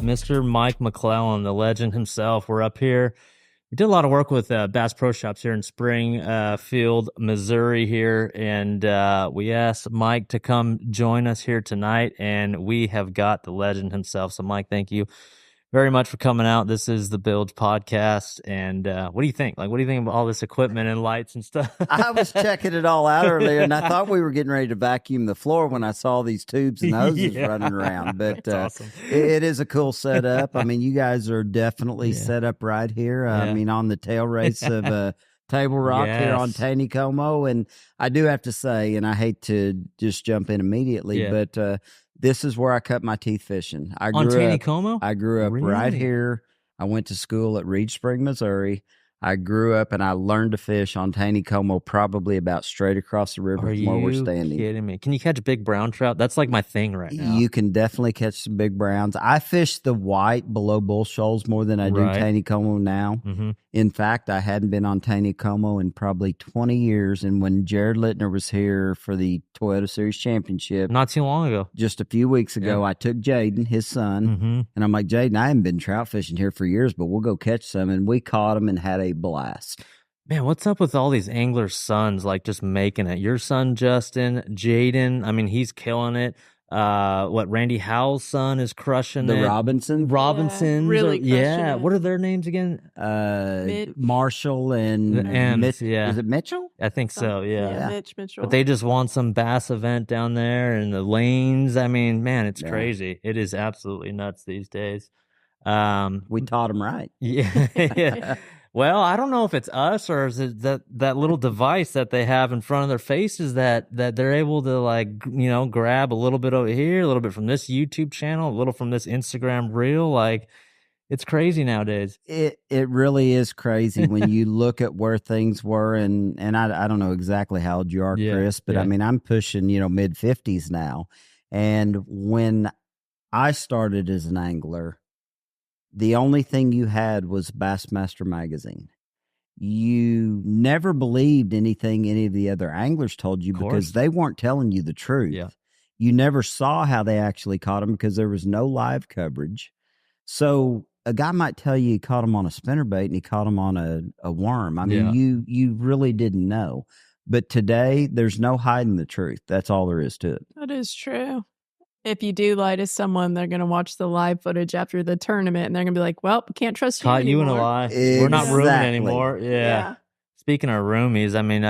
Mr. Mike McClelland, the legend himself. We're up here. We did a lot of work with Bass Pro Shops here in Springfield, Missouri here, and we asked Mike to come join us here tonight, and we have got the legend himself. So, Mike, thank you very much for coming out. This is the Bilge Podcast, and what do you think? Like, what do you think about all this equipment and lights and stuff? I was checking it all out earlier, and I thought we were getting ready to vacuum the floor when I saw these tubes and hoses running around. But awesome. it is a cool setup. I mean, you guys are definitely set up right here. I mean, on the tail race of Table Rock here on Taneycomo. And I do have to say, and I hate to just jump in immediately, but this is where I cut my teeth fishing. On Taneycomo? I grew up right here. I went to school at Reed Spring, Missouri. I grew up and I learned to fish on Taneycomo, probably about straight across the river from where we're standing. Are you kidding me? Can you catch big brown trout? That's like my thing right now. You can definitely catch some big browns. I fish the white below bull shoals more than I do Taneycomo now. Mm-hmm. In fact, I hadn't been on Taneycomo in probably 20 years. And when Jared Littner was here for the Toyota Series Championship, not too long ago, just a few weeks ago, I took Jaden, his son, and I'm like, Jaden, I haven't been trout fishing here for years, but we'll go catch some. And we caught them and had a blast. Man, what's up with all these anglers' sons, like just making it? Your son, Justin, Jaden, I mean, he's killing it. Randy Howell's son is crushing it. Robinsons? Really crushing it. What are their names again? Marshall and Mitch. Is it Mitchell? I think so, yeah. Mitchell. But they just won some bass event down there in the lanes. I mean, man, it's crazy. It is absolutely nuts these days. We taught them right. Yeah. Well, I don't know if it's us or is it that little device that they have in front of their faces that they're able to, like, you know, grab a little bit over here, a little bit from this YouTube channel, a little from this Instagram reel. Like, it's crazy nowadays. It really is crazy when you look at where things were, and I don't know exactly how old you are, Chris, but I mean, I'm pushing, mid 50s now. And when I started as an angler, the only thing you had was Bassmaster magazine. You never believed anything any of the other anglers told you because they weren't telling you the truth. Yeah. You never saw how they actually caught them because there was no live coverage. So a guy might tell you he caught him on a spinnerbait and he caught him on a worm. I mean, you really didn't know. But today, there's no hiding the truth. That's all there is to it. That is true. If you do lie to someone, they're going to watch the live footage after the tournament, and they're going to be like, well, we can't trust you anymore. You in a lie. Exactly. We're not rooming anymore. Yeah. Speaking of roomies, I mean,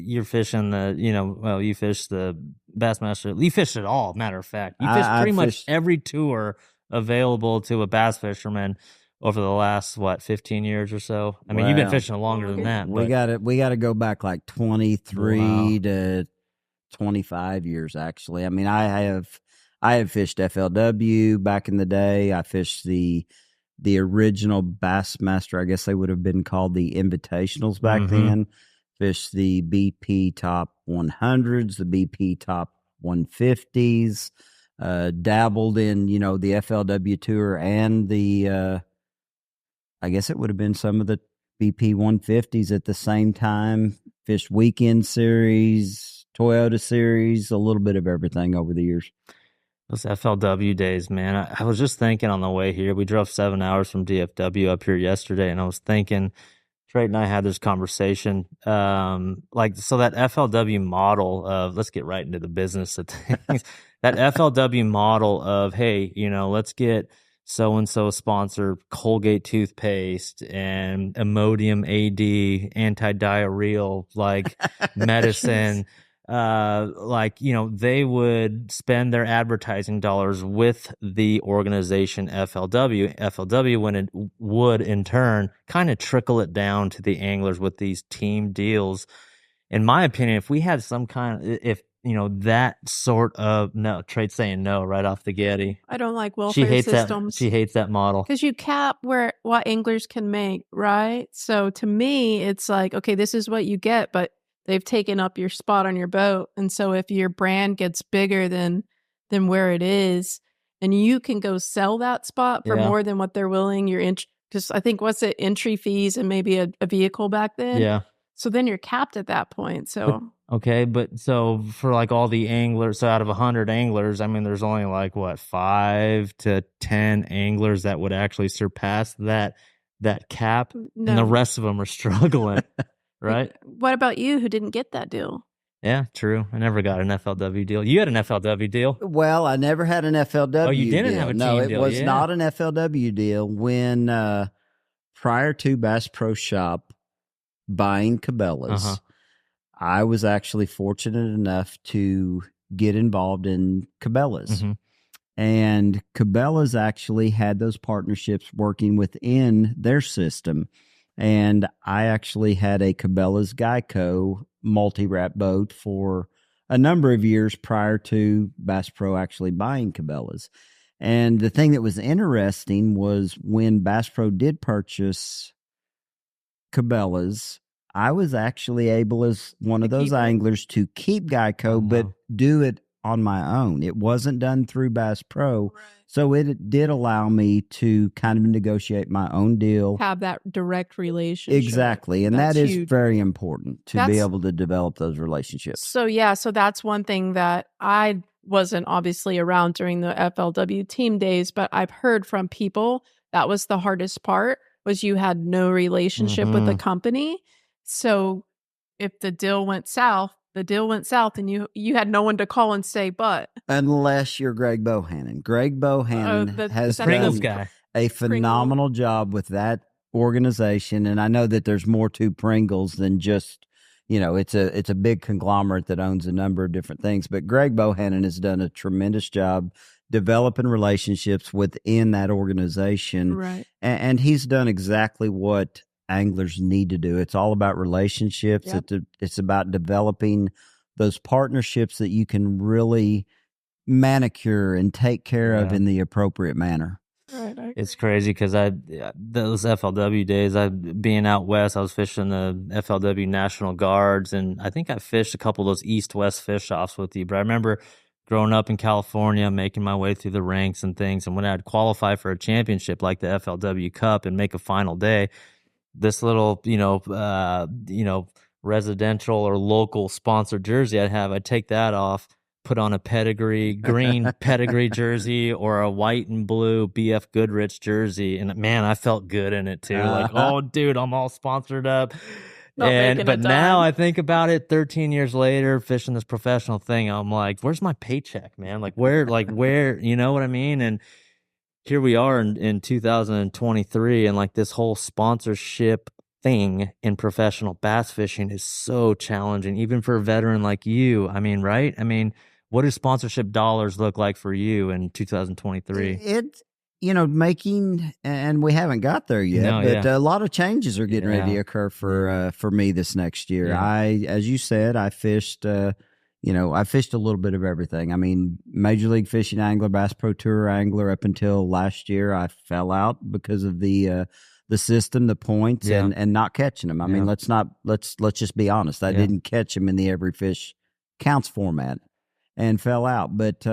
you're fishing you fish the Bassmaster. You fish it all, matter of fact. You fish pretty much every tour available to a bass fisherman over the last, 15 years or so? I mean, you've been fishing longer than that. We got to go back like 23 to 25 years, actually. I mean, I have fished FLW back in the day. I fished the original Bassmaster. I guess they would have been called the Invitationals back then. Fished the BP Top 100s, the BP Top 150s. Dabbled in, the FLW Tour and the, I guess it would have been some of the BP 150s at the same time. Fished Weekend Series, Toyota Series, a little bit of everything over the years. Those FLW days, man. I was just thinking on the way here. We drove 7 hours from DFW up here yesterday, and I was thinking, Trait and I had this conversation. So that FLW model of, let's get right into the business of things. That FLW model of, hey, let's get so-and-so sponsor Colgate toothpaste and Imodium AD, anti-diarrheal, medicine. They would spend their advertising dollars with the organization FLW. FLW would in turn kind of trickle it down to the anglers with these team deals. In my opinion, if we had some that sort of, no, Trait's saying no right off the Getty. I don't like welfare systems. She hates that model. Because you cap what anglers can make, right? So to me, it's like, okay, this is what you get, but they've taken up your spot on your boat. And so if your brand gets bigger than where it is, and you can go sell that spot for more than what they're willing, because I think, entry fees and maybe a vehicle back then? Yeah. So then you're capped at that point. So Okay, but so for like all the anglers, so out of 100 anglers, I mean, there's only like what 5 to 10 anglers that would actually surpass that cap, and the No. rest of them are struggling, right? What about you who didn't get that deal? Yeah, true. I never got an FLW deal. You had an FLW deal. Well, I never had an FLW. Oh, you didn't deal. have a No, team it deal, was yeah. not an FLW deal. When prior to Bass Pro Shop buying Cabela's, I was actually fortunate enough to get involved in Cabela's. And Cabela's actually had those partnerships working within their system. And I actually had a Cabela's Geico multi-wrap boat for a number of years prior to Bass Pro actually buying Cabela's. And the thing that was interesting was when Bass Pro did purchase Cabela's, I was actually able as one of those anglers to keep Geico, but do it on my own. It wasn't done through Bass Pro. So it did allow me to kind of negotiate my own deal. Have that direct relationship. Exactly. And That's that is huge. very important to be able to develop those relationships. So that's one thing that I wasn't obviously around during the FLW team days, but I've heard from people that was the hardest part, was you had no relationship with the company. So if the deal went south, and you had no one to call and say, but. Unless you're Greg Bohannon. Greg Bohannon has done a phenomenal job with that organization. And I know that there's more to Pringles than just, it's a big conglomerate that owns a number of different things. But Greg Bohannon has done a tremendous job developing relationships within that organization. Right. And he's done exactly what anglers need to do. It's all about relationships. Yep. It's about developing those partnerships that you can really manicure and take care of in the appropriate manner. Right. It's crazy because those FLW days, being out west, I was fishing the FLW National Guards, and I think I fished a couple of those east-west fish offs with you. But I remember growing up in California, making my way through the ranks and things, and when I'd qualify for a championship like the FLW Cup and make a final day, this little, residential or local sponsored jersey I'd take that off, put on a green pedigree jersey or a white and blue BF Goodrich jersey. And man, I felt good in it too. Like, oh dude, I'm all sponsored up. But now I think about it 13 years later, fishing this professional thing, I'm like, where's my paycheck, man? Where, you know what I mean? And here we are in 2023, and this whole sponsorship thing in professional bass fishing is so challenging, even for a veteran like you. I mean, right? I mean, what do sponsorship dollars look like for you in 2023? It's, making, and we haven't got there yet, a lot of changes are getting ready to occur for me this next year. As you said, I fished, I fished a little bit of everything. I mean, Major League Fishing angler, Bass Pro Tour angler. Up until last year, I fell out because of the system, the points, and not catching them. I mean, let's just be honest. I didn't catch them in the every fish counts format, and fell out. But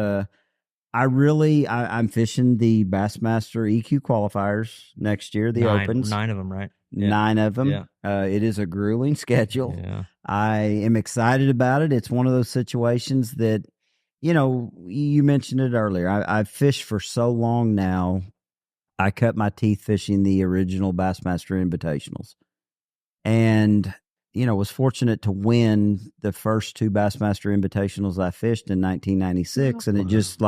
I'm fishing the Bassmaster EQ qualifiers next year. The opens, 9 of them, right? 9 of them. Yeah. It is a grueling schedule. Yeah. I am excited about it. It's one of those situations that, you mentioned it earlier. I've fished for so long now. I cut my teeth fishing the original Bassmaster Invitationals, and was fortunate to win the first 2 Bassmaster Invitationals I fished in 1996, and it just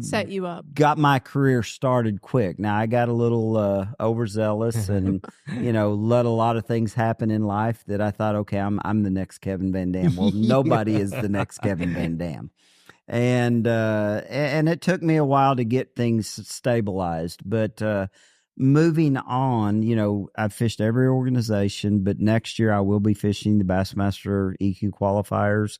set you up, got my career started quick. Now I got a little overzealous and let a lot of things happen in life that I thought, okay, I'm the next Kevin Van Dam. Well, nobody is the next Kevin Van Dam. And it took me a while to get things stabilized, but moving on, I've fished every organization, but next year I will be fishing the Bassmaster EQ qualifiers.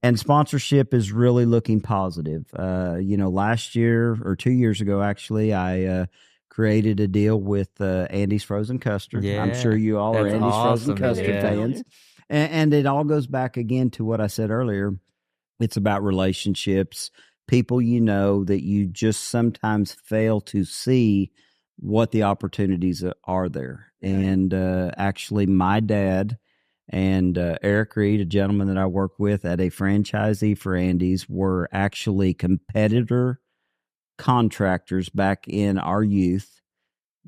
And sponsorship is really looking positive. Last year or 2 years ago, actually, I created a deal with Andy's Frozen Custard. Yeah, I'm sure you all are Andy's Frozen Custard fans. And it all goes back again to what I said earlier. It's about relationships, people that you just sometimes fail to see what the opportunities are there. And actually, my dad And Eric Reed, a gentleman that I work with at a franchisee for Andy's, were actually competitor contractors back in our youth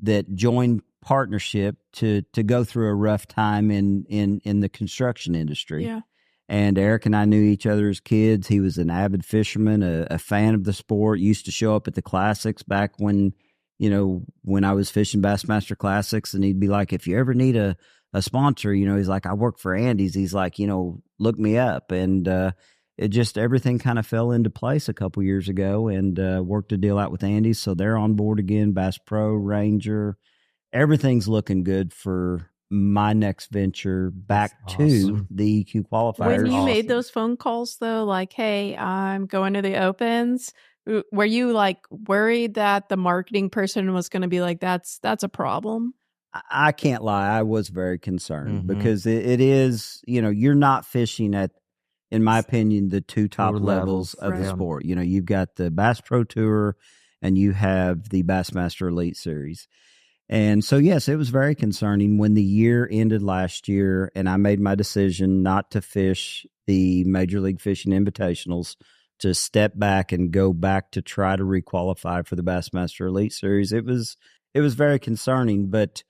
that joined partnership to go through a rough time in the construction industry. Yeah. And Eric and I knew each other as kids. He was an avid fisherman, a fan of the sport, used to show up at the classics back when I was fishing Bassmaster Classics, and he'd be like, if you ever need a sponsor, he's like, I work for Andy's. He's like, look me up. And it just, everything kind of fell into place a couple years ago, and worked a deal out with Andy's. So they're on board again, Bass Pro, Ranger. Everything's looking good for my next venture back to the EQ qualifiers. When you made those phone calls though, like, hey, I'm going to the Opens, were you like worried that the marketing person was going to be like, that's a problem? I can't lie. I was very concerned because it is, you're not fishing at, in my opinion, the two top levels of the sport. You've got the Bass Pro Tour and you have the Bassmaster Elite Series. And so, yes, it was very concerning when the year ended last year and I made my decision not to fish the Major League Fishing Invitationals, to step back and go back to try to requalify for the Bassmaster Elite Series. It was very concerning, but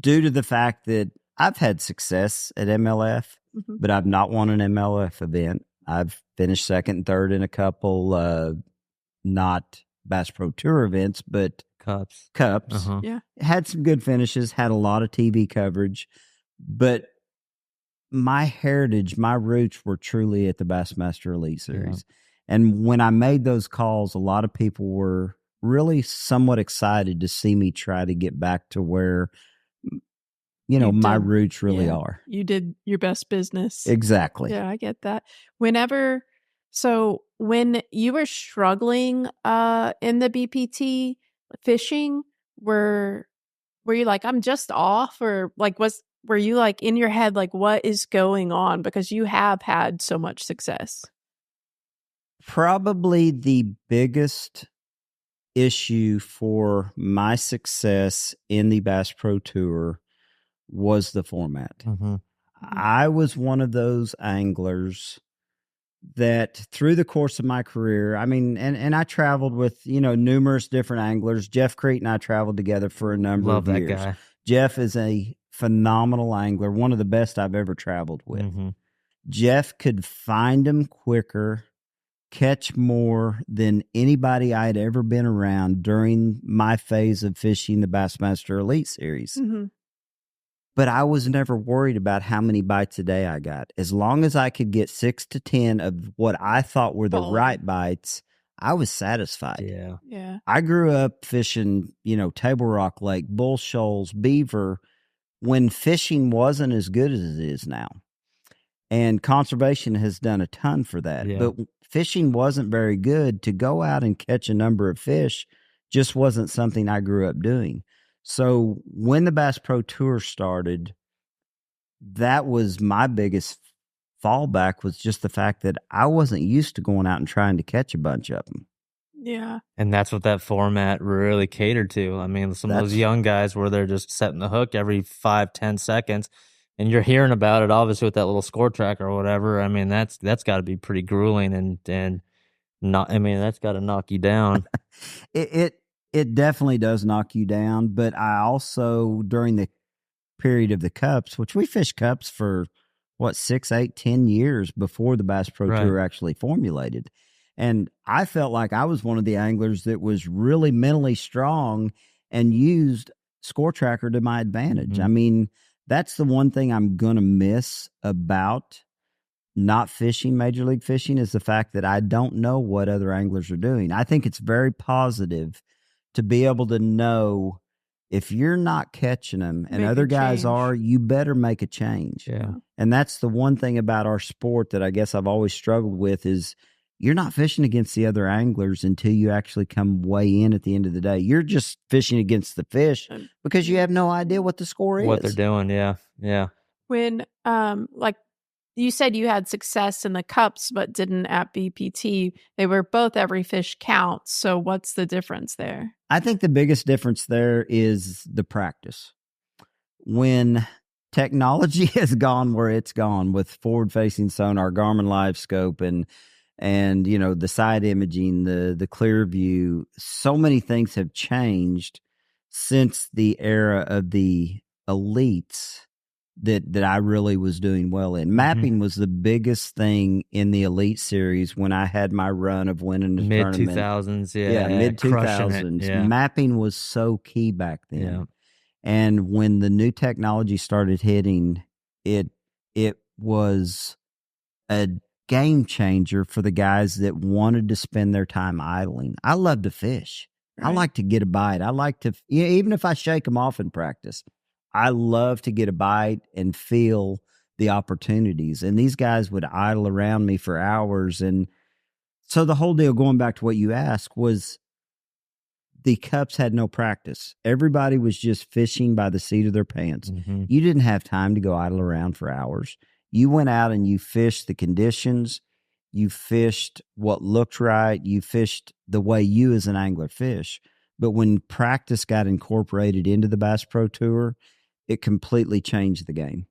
due to the fact that I've had success at MLF, but I've not won an MLF event. I've finished second and third in a couple, not Bass Pro Tour events, but Cups. Yeah. Had some good finishes, had a lot of TV coverage, but my heritage, my roots were truly at the Bassmaster Elite Series. Yeah. And when I made those calls, a lot of people were really somewhat excited to see me try to get back to where, my roots really are. You did your best business. Exactly. Yeah, I get that. When you were struggling in the BPT fishing, were you like, I'm just off, or like were you like in your head like, what is going on? Because you have had so much success. Probably the biggest issue for my success in the Bass Pro Tour was the format. I was one of those anglers that through the course of my career, I mean, and I traveled with, numerous different anglers. Jeff Crete and I traveled together for a number of years. Love that guy. Jeff is a phenomenal angler, one of the best I've ever traveled with. Jeff could find them quicker, catch more than anybody I'd ever been around during my phase of fishing the Bassmaster Elite Series. But I was never worried about how many bites a day I got. As long as I could get 6 to 10 of what I thought were the right bites, I was satisfied. Yeah. I grew up fishing, Table Rock Lake, bull shoals, beaver, when fishing wasn't as good as it is now. And conservation has done a ton for that. But fishing wasn't very good. To go out and catch a number of fish just wasn't something I grew up doing. So when the Bass Pro Tour started, that was my biggest fallback, was just the fact that I wasn't used to going out and trying to catch a bunch of them. Yeah. And that's what that format really catered to. I mean, some of those young guys where they're just setting the hook every 5-10 seconds, and you're hearing about it obviously with that little score tracker or whatever. I mean, that's got to be pretty grueling and not, I mean, that's got to knock you down. It definitely does knock you down, but I also, during the period of the cups, which we fished cups for 6, 8, 10 years before the Bass Pro Tour actually formulated. And I felt like I was one of the anglers that was really mentally strong and used score tracker to my advantage. I mean, that's the one thing I'm going to miss about not fishing Major League Fishing, is the fact that I don't know what other anglers are doing. I think it's very positive to be able to know if you're not catching them and other guys are, you better make a change. Yeah. And that's the one thing about our sport that I guess I've always struggled with, is you're not fishing against the other anglers until you actually come weigh in at the end of the day. You're just fishing against the fish because you have no idea what the score is. What they're doing, yeah. When, like, you said you had success in the cups, but didn't at BPT. They were both every fish counts. So what's the difference there? I think the biggest difference there is the practice. When technology has gone where it's gone with forward-facing sonar, Garmin Live Scope, and the side imaging, the clear view. So many things have changed since the era of the elites that I really was doing well in. Mapping was the biggest thing in the Elite Series when I had my run of winning the tournament. Mid-2000s, mid-2000s. Yeah. Mapping was so key back then. Yeah. And when the new technology started hitting, it was a game changer for the guys that wanted to spend their time idling. I love to fish. Right. I like to get a bite. I like to, even if I shake them off in practice, I love to get a bite and feel the opportunities. And these guys would idle around me for hours. And so the whole deal, going back to what you asked, was the Cups had no practice. Everybody was just fishing by the seat of their pants. You didn't have time to go idle around for hours. You went out and you fished the conditions. You fished what looked right. You fished the way you as an angler fish. But when practice got incorporated into the Bass Pro Tour, it completely changed the game.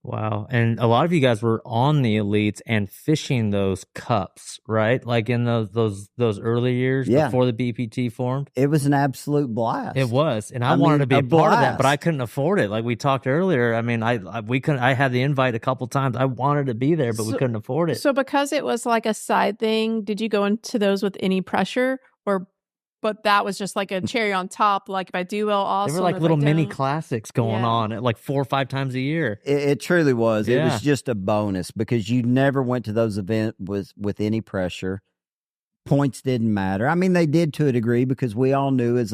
Wow. And a lot of you guys were on the elites and fishing those cups, right? Like in those early years before the BPT formed. It was an absolute blast. It was. And I wanted to be a part of that, but I couldn't afford it. Like we talked earlier. I mean, I had the invite a couple times. I wanted to be there, but we couldn't afford it. So because it was like a side thing, did you go into those with any pressure, but that was just like a cherry on top? Like if I do well, awesome. They were like little mini classics going on like 4 or 5 times a year. It truly was. It was just a bonus because you never went to those events with any pressure. Points didn't matter. I mean, they did to a degree because we all knew as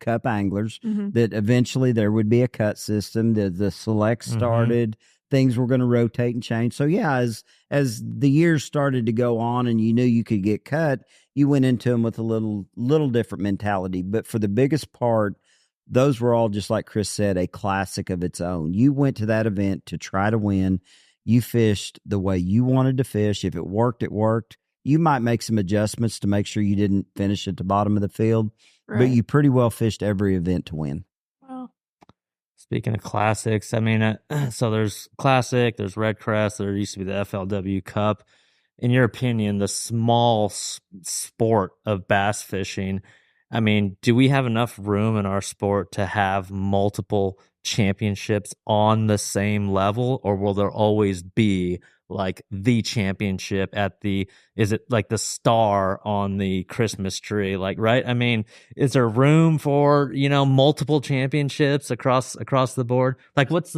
cup anglers that eventually there would be a cut system. The select started. Things were going to rotate and change. So as the years started to go on and you knew you could get cut, you went into them with a little different mentality. But for the biggest part, those were all, just like Chris said, a classic of its own. You went to that event to try to win. You fished the way you wanted to fish. If it worked, it worked. You might make some adjustments to make sure you didn't finish at the bottom of the field, but you pretty well fished every event to win. Speaking of classics, I mean, so there's Classic, there's Red Crest, there used to be the FLW Cup. In your opinion, the small sport of bass fishing, I mean, do we have enough room in our sport to have multiple championships on the same level, or will there always be like the championship is it like the star on the Christmas tree? Like, right? I mean, is there room for, multiple championships across the board? Like what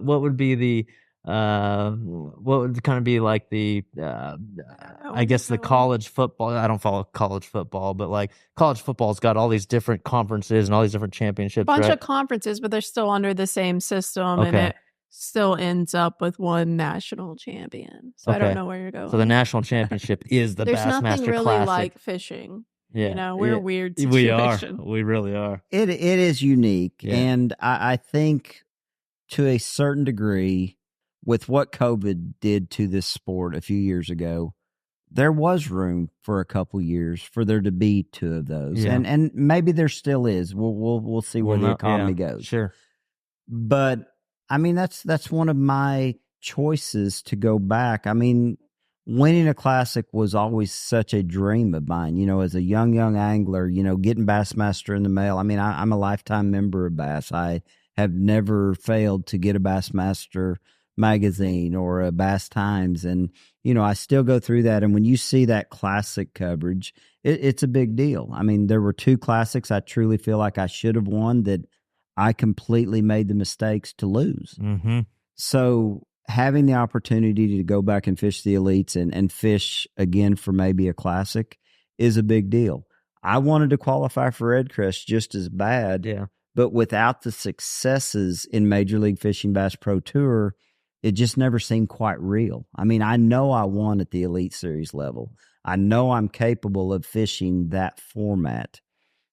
would be the, what would kind of be like the, I guess the college football. I don't follow college football, but like college football's got all these different conferences and all these different championships. Bunch of conferences, but they're still under the same system. And it still ends up with one national champion. So I don't know where you're going. So the national championship is the Bassmaster Classic. There's nothing really like fishing. Yeah. We're a weird situation. We really are. It is unique. Yeah. And I think to a certain degree, with what COVID did to this sport a few years ago, there was room for a couple years for there to be 2 of those. Yeah. And maybe there still is. We'll see where the economy goes. Sure. But I mean, that's one of my choices to go back. I mean, winning a classic was always such a dream of mine, as a young angler, getting Bassmaster in the mail. I mean, I'm a lifetime member of Bass. I have never failed to get a Bassmaster magazine or a Bass Times. And, I still go through that. And when you see that classic coverage, it's a big deal. I mean, there were 2 classics I truly feel like I should have won that I completely made the mistakes to lose. So having the opportunity to go back and fish the elites and fish again for maybe a classic is a big deal. I wanted to qualify for Red Crest just as bad, but without the successes in Major League Fishing Bass Pro Tour, it just never seemed quite real. I mean, I know I won at the Elite Series level. I know I'm capable of fishing that format.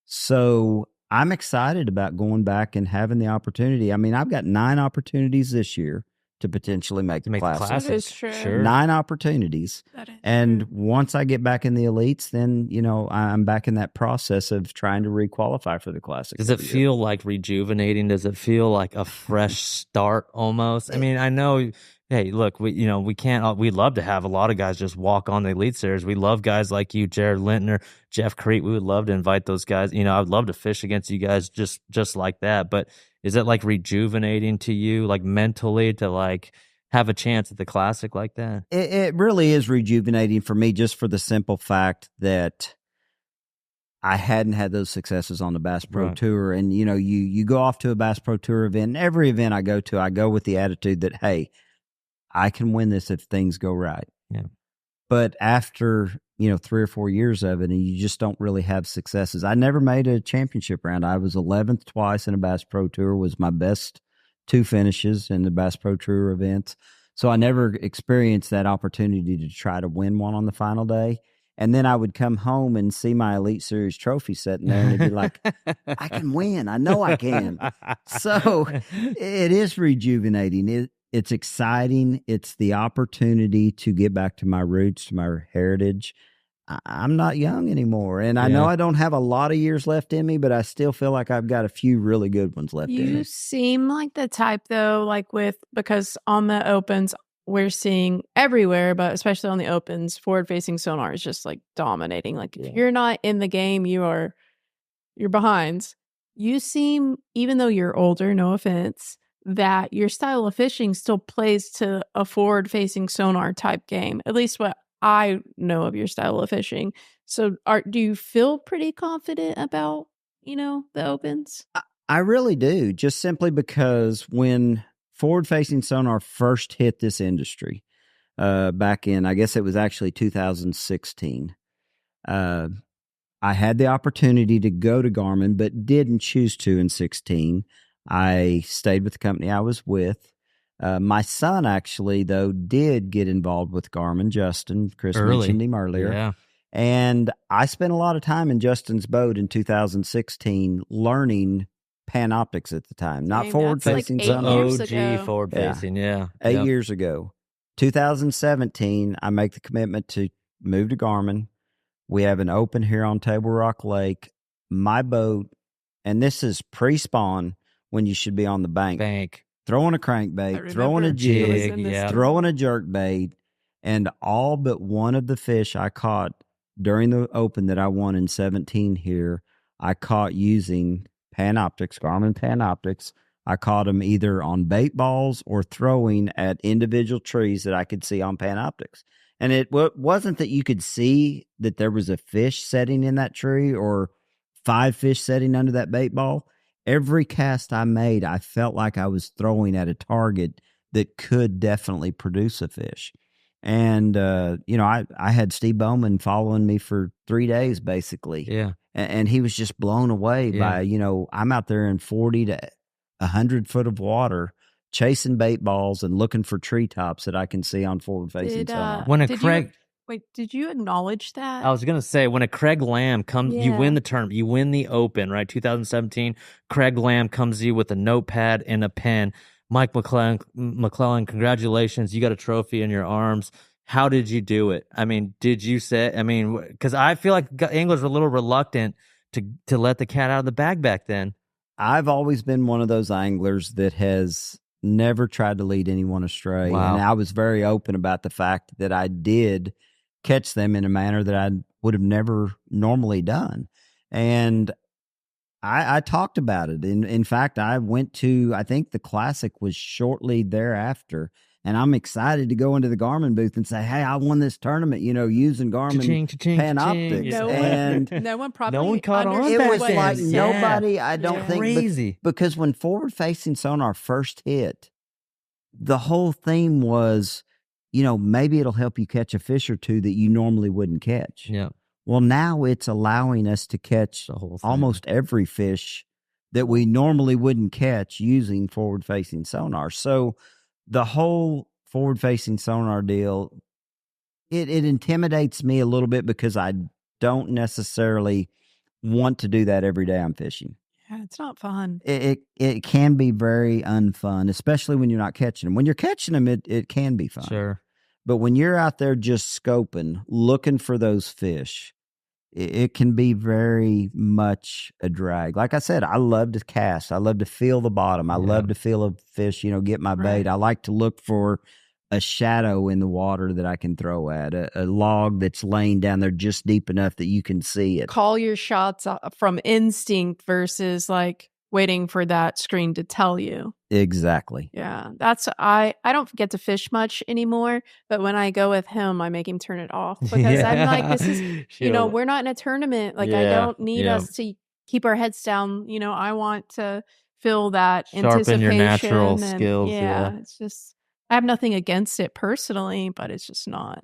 So I'm excited about going back and having the opportunity. I mean, I've got 9 opportunities this year to potentially make the the classic. classic. That is true. Sure. 9 opportunities. That is And true. once I get back in the elites, then, I'm back in that process of trying to requalify for the classic. Does it every year. feel like rejuvenating? Does it feel like a fresh start almost? I mean, I know, hey, look, we we'd love to have a lot of guys just walk on the Elite Series. We love guys like you, Jared Lintner, Jeff Crete. We would love to invite those guys. I would love to fish against you guys just like that. But is it like rejuvenating to you, like mentally, to like have a chance at the classic like that? It really is rejuvenating for me, just for the simple fact that I hadn't had those successes on the Bass Pro Right. Tour. And, you go off to a Bass Pro Tour event, and every event I go with the attitude that, hey, I can win this if things go right. Yeah. But after, 3 or 4 years of it, and you just don't really have successes. I never made a championship round. I was 11th twice in a Bass Pro Tour, was my best 2 finishes in the Bass Pro Tour events. So I never experienced that opportunity to try to win one on the final day. And then I would come home and see my Elite Series trophy sitting there, and it'd be like, I can win. I know I can. So it is rejuvenating. It's exciting. It's the opportunity to get back to my roots, to my heritage. I'm not young anymore, and I know I don't have a lot of years left in me, but I still feel like I've got a few really good ones left in You me. seem like the type, though, because on the opens, we're seeing everywhere, but especially on the opens, forward-facing sonar is just like dominating. Like if you're not in the game, you're behind. You seem, even though you're older, no offense, that your style of fishing still plays to a forward-facing sonar type game. At least what I know of your style of fishing. So do you feel pretty confident about, the opens? I really do, just simply because when forward-facing sonar first hit this industry, back in, I guess it was actually 2016, I had the opportunity to go to Garmin, but didn't choose to in 16. I stayed with the company I was with. My son actually, though, did get involved with Garmin. Justin, Chris mentioned him earlier. Yeah. And I spent a lot of time in Justin's boat in 2016 learning Panoptics at the time, not Dang, forward-facing that's like 8 sonar. years OG ago. forward facing. Yeah. 8 years ago. 2017, I make the commitment to move to Garmin. We have an open here on Table Rock Lake. My boat, and this is pre-spawn when you should be on the bank. Throwing a crankbait, throwing a jig, throwing a jerkbait, and all but one of the fish I caught during the open that I won in 17 here, I caught using Panoptics, Garmin Panoptics. I caught them either on bait balls or throwing at individual trees that I could see on Panoptics. And it wasn't that you could see that there was a fish setting in that tree or 5 fish setting under that bait ball. Every cast I made, I felt like I was throwing at a target that could definitely produce a fish. And, I had Steve Bowman following me for 3 days, basically. Yeah. And he was just blown away by, I'm out there in 40 to 100 foot of water, chasing bait balls and looking for treetops that I can see on forward-facing sonar. When a Craig... Did you acknowledge that? I was going to say, when a Craig Lamb comes, you win the tournament, you win the open, right? 2017, Craig Lamb comes to you with a notepad and a pen. Mike McClelland, congratulations. You got a trophy in your arms. How did you do it? I mean, did you say, because I feel like anglers were a little reluctant to let the cat out of the bag back then. I've always been one of those anglers that has never tried to lead anyone astray. Wow. And I was very open about the fact that I did catch them in a manner that I would have never normally done. And I talked about it. In fact, I went to, I think the Classic was shortly thereafter. And I'm excited to go into the Garmin booth and say, hey, I won this tournament, using Garmin Panoptics. No one probably no one caught on. It was then. like nobody, I don't think. Crazy. Because when forward-facing sonar first hit, the whole theme was, maybe it'll help you catch a fish or two that you normally wouldn't catch. Yeah. Well, now it's allowing us to catch almost every fish that we normally wouldn't catch using forward-facing sonar. So the whole forward-facing sonar deal, it intimidates me a little bit because I don't necessarily want to do that every day I'm fishing. Yeah, it's not fun. It can be very unfun, especially when you're not catching them. When you're catching them, it can be fun. Sure. But when you're out there just scoping, looking for those fish, it can be very much a drag. Like I said, I love to cast. I love to feel the bottom. I love to feel a fish, get my bait. Right. I like to look for a shadow in the water that I can throw at, a log that's laying down there just deep enough that you can see it. Call your shots from instinct versus like waiting for that screen to tell you. Exactly. Yeah, that's I don't get to fish much anymore, but when I go with him, I make him turn it off because I'm like, this is, we're not in a tournament. Like, I don't need us to keep our heads down. I want to feel that Sharpen anticipation. your natural and, skills. It's just, I have nothing against it personally, but it's just not.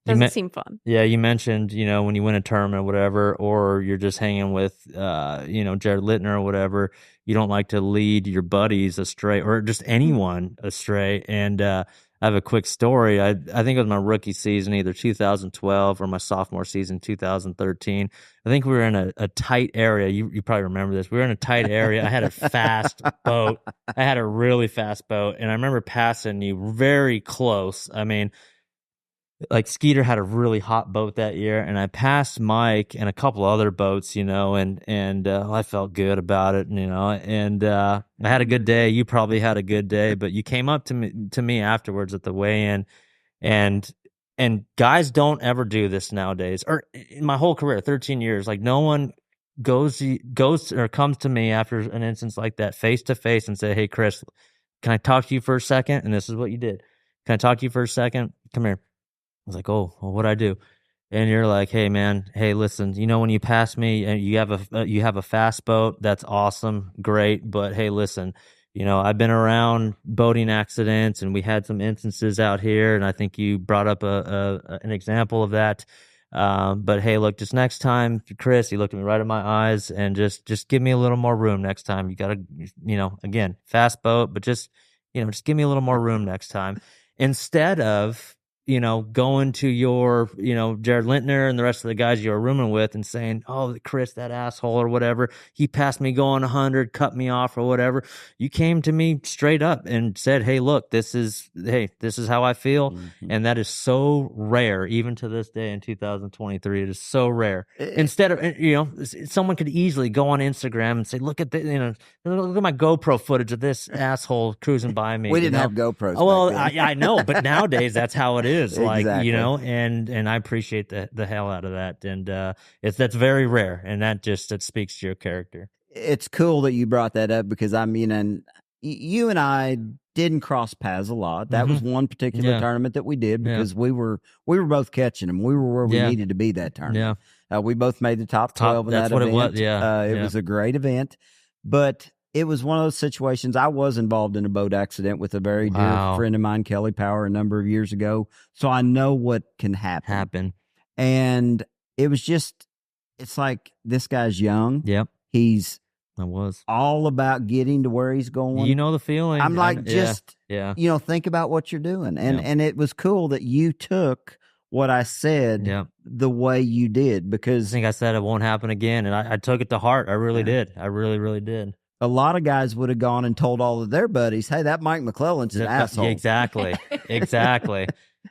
Doesn't seem fun. Yeah, you mentioned, when you win a tournament or whatever, or you're just hanging with, Jared Littner or whatever, you don't like to lead your buddies astray or just anyone astray. And I have a quick story. I think it was my rookie season, either 2012 or my sophomore season, 2013. I think we were in a tight area. You probably remember this. We were in a tight area. I had a fast boat. I had a really fast boat. And I remember passing you very close. I mean, like Skeeter had a really hot boat that year, and I passed Mike and a couple other boats, and I felt good about it, and I had a good day. You probably had a good day, but you came up to me afterwards at the weigh-in, and guys don't ever do this nowadays, or in my whole career, 13 years, like no one goes or comes to me after an instance like that face to face and say, "Hey, Chris, can I talk to you for a second?" And this is what you did. "Can I talk to you for a second? Come here." I was like, "Oh, well, what'd I do?" And you're like, "Hey, man, hey, listen, when you pass me and you have a fast boat, that's awesome, great. But hey, listen, I've been around boating accidents, and we had some instances out here, and I think you brought up an example of that. But hey, look, just next time, Chris," he looked at me right in my eyes, and just give me a little more room next time. You gotta, again, fast boat, but just give me a little more room next time, instead of going to your, Jared Lintner and the rest of the guys you were rooming with and saying, "Oh, Chris, that asshole," or whatever, "he passed me going 100, cut me off," or whatever. You came to me straight up and said, "Hey, look, this is how I feel." Mm-hmm. And that is so rare, even to this day in 2023. It is so rare. Instead of, someone could easily go on Instagram and say, "Look at the, look at my GoPro footage of this asshole cruising by me." We didn't have GoPros. Oh, well, I know, but nowadays that's how it is. Like, exactly. And I appreciate the hell out of that. And that's very rare. And that speaks to your character. It's cool that you brought that up because and you and I didn't cross paths a lot. That was one particular tournament that we did because we were both catching them. We were where we needed to be that tournament. Yeah. We both made the top 12 in that event. That's what it was. Yeah. It was a great event, but it was one of those situations. I was involved in a boat accident with a very dear friend of mine, Kelly Power, a number of years ago. So I know what can happen. And it was it's like, this guy's young. Yep. He's was all about getting to where he's going. You know the feeling. I'm like, think about what you're doing. And it was cool that you took what I said the way you did, because I think I said it won't happen again. And I took it to heart. I really did. I really, really did. A lot of guys would have gone and told all of their buddies, "Hey, that Mike McClelland's an asshole." Exactly.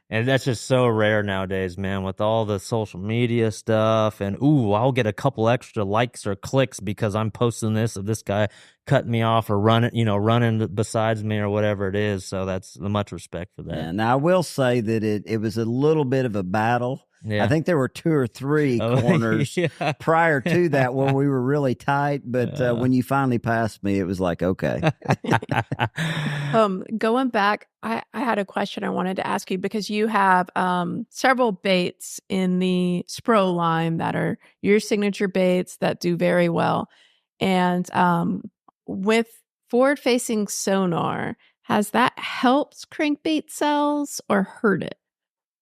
And that's just so rare nowadays, man, with all the social media stuff. And, I'll get a couple extra likes or clicks because I'm posting this of this guy cutting me off or running besides me or whatever it is. So that's much respect for that. And I will say that it was a little bit of a battle. Yeah. I think there were 2 or 3 corners prior to that where we were really tight. But when you finally passed me, it was like, okay. Going back, I had a question I wanted to ask you because you have several baits in the Spro line that are your signature baits that do very well. And with forward-facing sonar, has that helped crankbait sales or hurt it?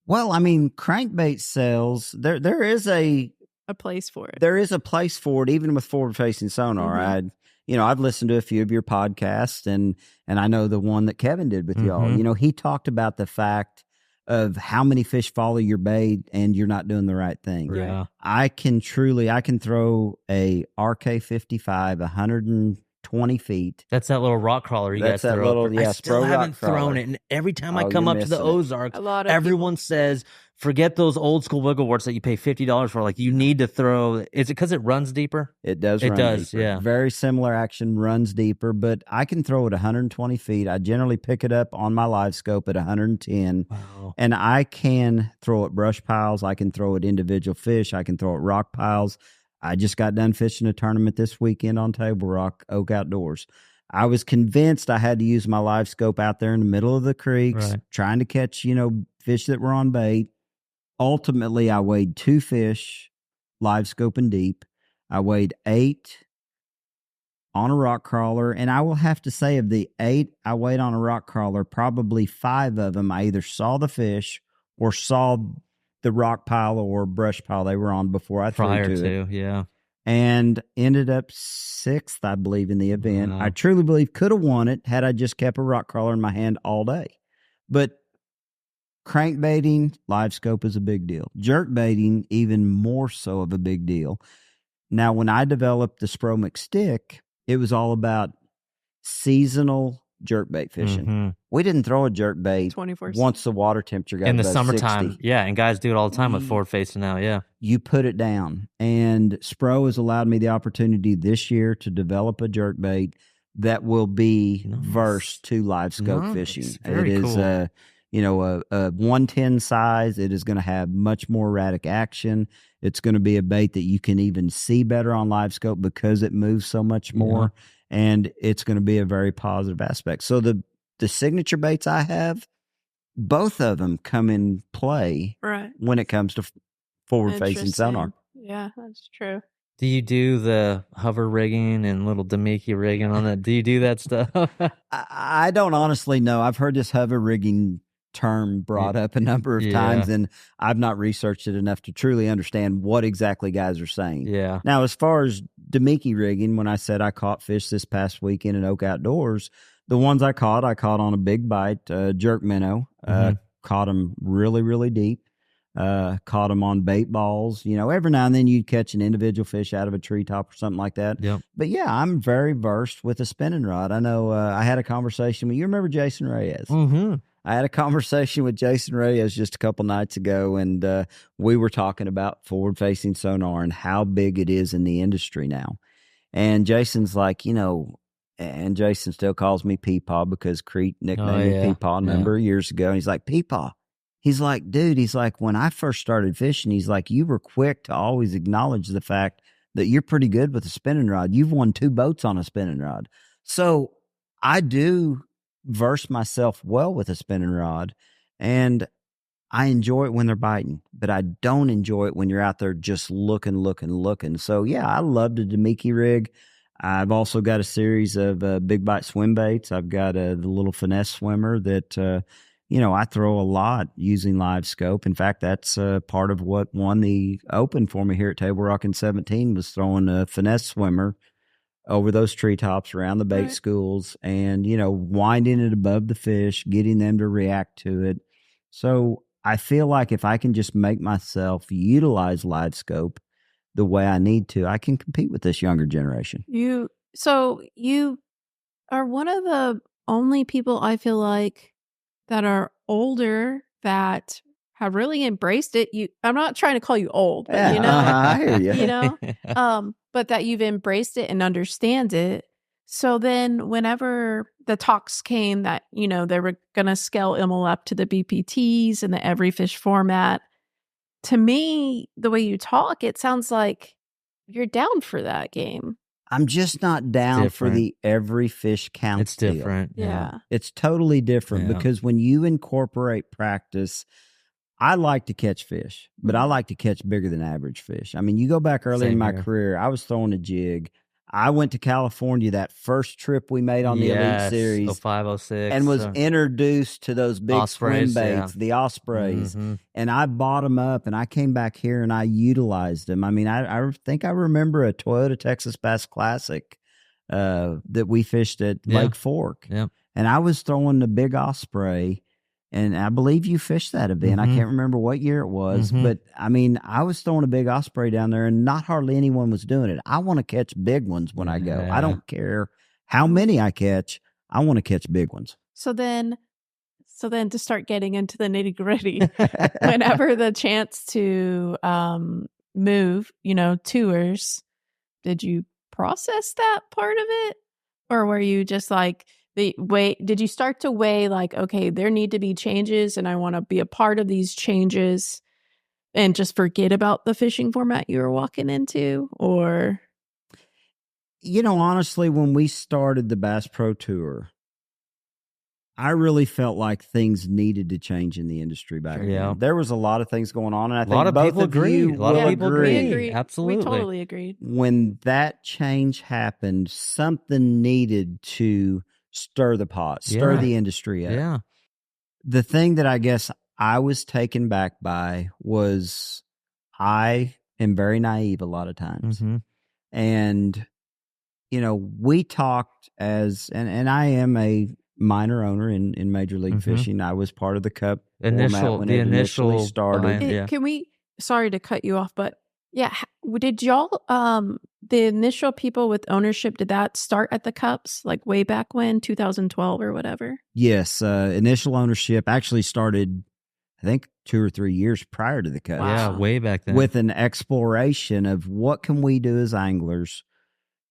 Well, I mean, crankbait sales, there is a place for it. There is a place for it, even with forward-facing sonar. Mm-hmm. I've listened to a few of your podcasts, and I know the one that Kevin did with y'all. He talked about the fact of how many fish follow your bait and you're not doing the right thing. Yeah. I can throw a RK55 120 feet. That's that little rock crawler you That's guys that throw little, up. yeah, I still Spro rock haven't thrown crawler. it, and every time I Oh, come you're up to the missing it. Ozarks, A lot of everyone says, forget those old school wiggle warts that you pay $50 for. Like, you need to throw. Is it because it runs deeper? It does It run does, deeper. yeah. Very similar action, runs deeper, but I can throw it 120 feet. I generally pick it up on my live scope at 110. Wow. And I can throw it brush piles. I can throw it individual fish. I can throw it rock piles. I just got done fishing a tournament this weekend on Table Rock, Oak Outdoors. I was convinced I had to use my live scope out there in the middle of the creeks, Right. trying to catch, fish that were on bait. Ultimately, I weighed 2 fish, live scoping deep. I weighed 8 on a rock crawler. And I will have to say, of the 8 I weighed on a rock crawler, probably 5 of them, I either saw the fish or saw the rock pile or brush pile they were on before I threw Prior to it. to, yeah. And ended up 6th, I believe, in the event. Wow. I truly believe could have won it had I just kept a rock crawler in my hand all day. But crankbaiting, live scope is a big deal. Jerk baiting, even more so of a big deal. Now, when I developed the Spromic stick, it was all about seasonal jerkbait fishing. Mm-hmm. We didn't throw a jerkbait 24/7. once the water temperature got In the above summertime. 60. Yeah, and guys do it all the time with forward facing now, yeah. You put it down. And Spro has allowed me the opportunity this year to develop a jerkbait that will be Nice. versed to live scope Nice. fishing. Very it is cool. a 110 size. It is going to have much more erratic action. It's going to be a bait that you can even see better on live scope because it moves so much more. And it's going to be a very positive aspect. So the signature baits I have, both of them come in play Right. when it comes to forward-facing sonar. Yeah, that's true. Do you do the hover rigging and little Demiki rigging on that? Do you do that stuff? I don't honestly know. I've heard this hover rigging term brought up a number of times, and I've not researched it enough to truly understand what exactly guys are saying. Yeah. Now, as far as Demiki rigging, when I said I caught fish this past weekend in Oak Outdoors, the ones I caught on a big bite, jerk minnow. Caught them really, really deep. Caught them on bait balls. Every now and then you'd catch an individual fish out of a treetop or something like that. Yep. But yeah, I'm very versed with a spinning rod. I know I had a conversation with, you remember Jason Reyes? Mm-hmm. I had a conversation with Jason Reyes just a couple nights ago, and we were talking about forward-facing sonar and how big it is in the industry now. And Jason's like, and Jason still calls me Peepaw because Crete nicknamed me Peepaw a number of years ago. And he's like, Peepaw. He's like, dude, he's like, when I first started fishing, he's like, you were quick to always acknowledge the fact that you're pretty good with a spinning rod. You've won 2 boats on a spinning rod. So I do verse myself well with a spinning rod, and I enjoy it when they're biting, but I don't enjoy it when you're out there just looking. So yeah, I love the Demiki rig. I've also got a series of big bite swim baits. I've got the little finesse swimmer that I throw a lot using live scope. In fact, that's part of what won the Open for me here at Table Rock in 17 was throwing a finesse swimmer over those treetops around the bait schools and, winding it above the fish, getting them to react to it. So I feel like if I can just make myself utilize live scope the way I need to, I can compete with this younger generation. You are one of the only people I feel like that are older that have really embraced it. I'm not trying to call you old, but I hear you. But that you've embraced it and understand it. So then whenever the talks came that, they were going to scale MLF to the BPTs and the every fish format, to me, the way you talk, it sounds like you're down for that game. I'm just not down for the every fish counts. It's different. Deal. Yeah. It's totally different because when you incorporate practice, I like to catch fish, but I like to catch bigger than average fish. I mean, you go back early in my career, I was throwing a jig. I went to California that first trip we made on the Elite Series. 05, 06. And was introduced to those big Ospreys, swim baits, the Ospreys. Mm-hmm. And I bought them up and I came back here and I utilized them. I mean, I think I remember a Toyota Texas Bass Classic that we fished at Lake Fork. Yep. And I was throwing the big Osprey and I believe you fished that event. I can't remember what year it was, but I mean, I was throwing a big osprey down there and not hardly anyone was doing it. I want to catch big ones when I go. I don't care how many I catch. I want to catch big ones. So then to start getting into the nitty gritty, whenever the chance to move, tours, did you process that part of it? Or were you just like, did you start to weigh like, okay, there need to be changes and I want to be a part of these changes and just forget about the fishing format you were walking into? Or? Honestly, when we started the Bass Pro Tour, I really felt like things needed to change in the industry back then. There was a lot of things going on, and I think a lot of people agree. A lot of people agree. Absolutely. We totally agreed. When that change happened, something needed to stir the pot, stir the industry up. Yeah. The thing that I guess I was taken back by was I am very naive a lot of times. And, we talked and I am a minor owner in Major League Fishing. I was part of the Cup format when it initially started. Can we, sorry to cut you off, but did y'all, the initial people with ownership, did that start at the Cups, like way back when, 2012 or whatever? Yes. Initial ownership actually started, I think, 2 or 3 years prior to the Cups. Wow. Yeah, way back then. With an exploration of what can we do as anglers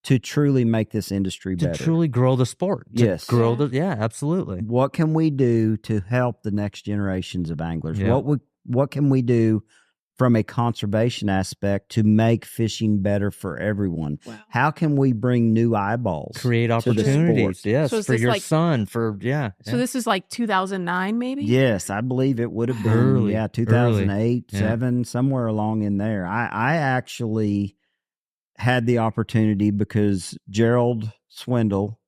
to truly make this industry better. To truly grow the sport. Yes. Absolutely. What can we do to help the next generations of anglers? Yeah. What can we do from a conservation aspect to make fishing better for everyone? Wow. How can we bring new eyeballs? Create opportunities, yes, so for your son, So this is like 2009 maybe? Yes, I believe it would have been, 2008, 7, somewhere along in there. I actually had the opportunity because Gerald Swindle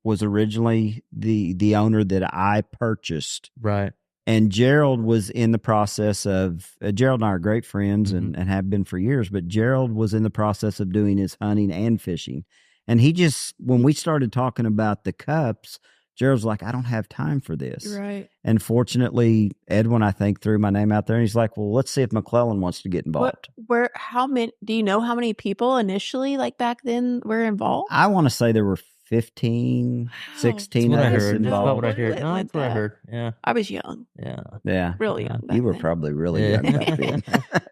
was originally the owner that I purchased. Right. And Gerald was in the process of, Gerald and I are great friends and have been for years, but Gerald was in the process of doing his hunting and fishing. And he just, when we started talking about the Cups, Gerald's like, I don't have time for this. Right. And fortunately, Edwin, I think, threw my name out there and he's like, well, let's see if McClelland wants to get involved. How many, do you know how many people initially, like back then, were involved? I want to say there were 15, 16 of us involved. That's what I heard. No, that's what I heard. Yeah. I was young. Yeah. Really young. You were probably really young back then.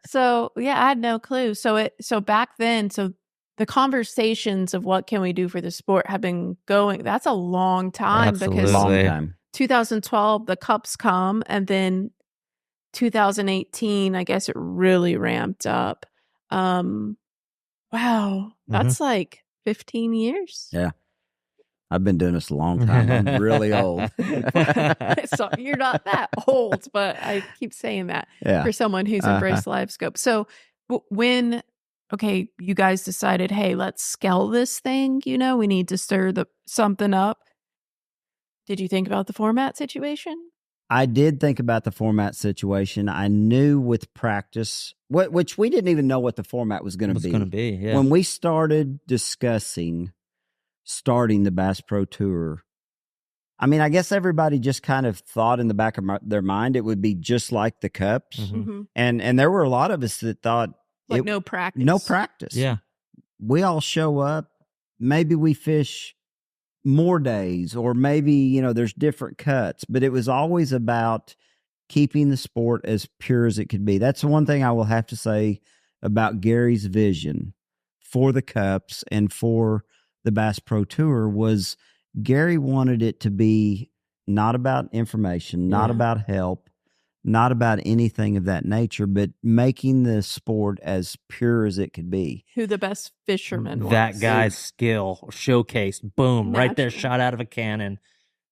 So, I had no clue. So back then, the conversations of what can we do for the sport have been going. That's a long time. Absolutely. Because long time. 2012, the Cups come, and then 2018, I guess it really ramped up. Wow. That's like 15 years. Yeah. I've been doing this a long time. I'm really old. So you're not that old, but I keep saying that for someone who's embraced live scope. So when, you guys decided, hey, let's scale this thing, we need to stir something up. Did you think about the format situation? I did think about the format situation. I knew with practice, which we didn't even know what the format was going to be. Yeah. When we started discussing starting the Bass Pro Tour, I mean, I guess everybody just kind of thought in the back of their mind it would be just like the Cups. And there were a lot of us that thought no practice. No practice. Yeah. We all show up. Maybe we fish more days, or maybe, there's different cuts, but it was always about keeping the sport as pure as it could be. That's the one thing I will have to say about Gary's vision for the Cups and for the Bass Pro Tour was Gary wanted it to be not about information, not about help, not about anything of that nature, but making the sport as pure as it could be. Who the best fisherman was. That guy's skill showcased. Boom. Right there, shot out of a cannon.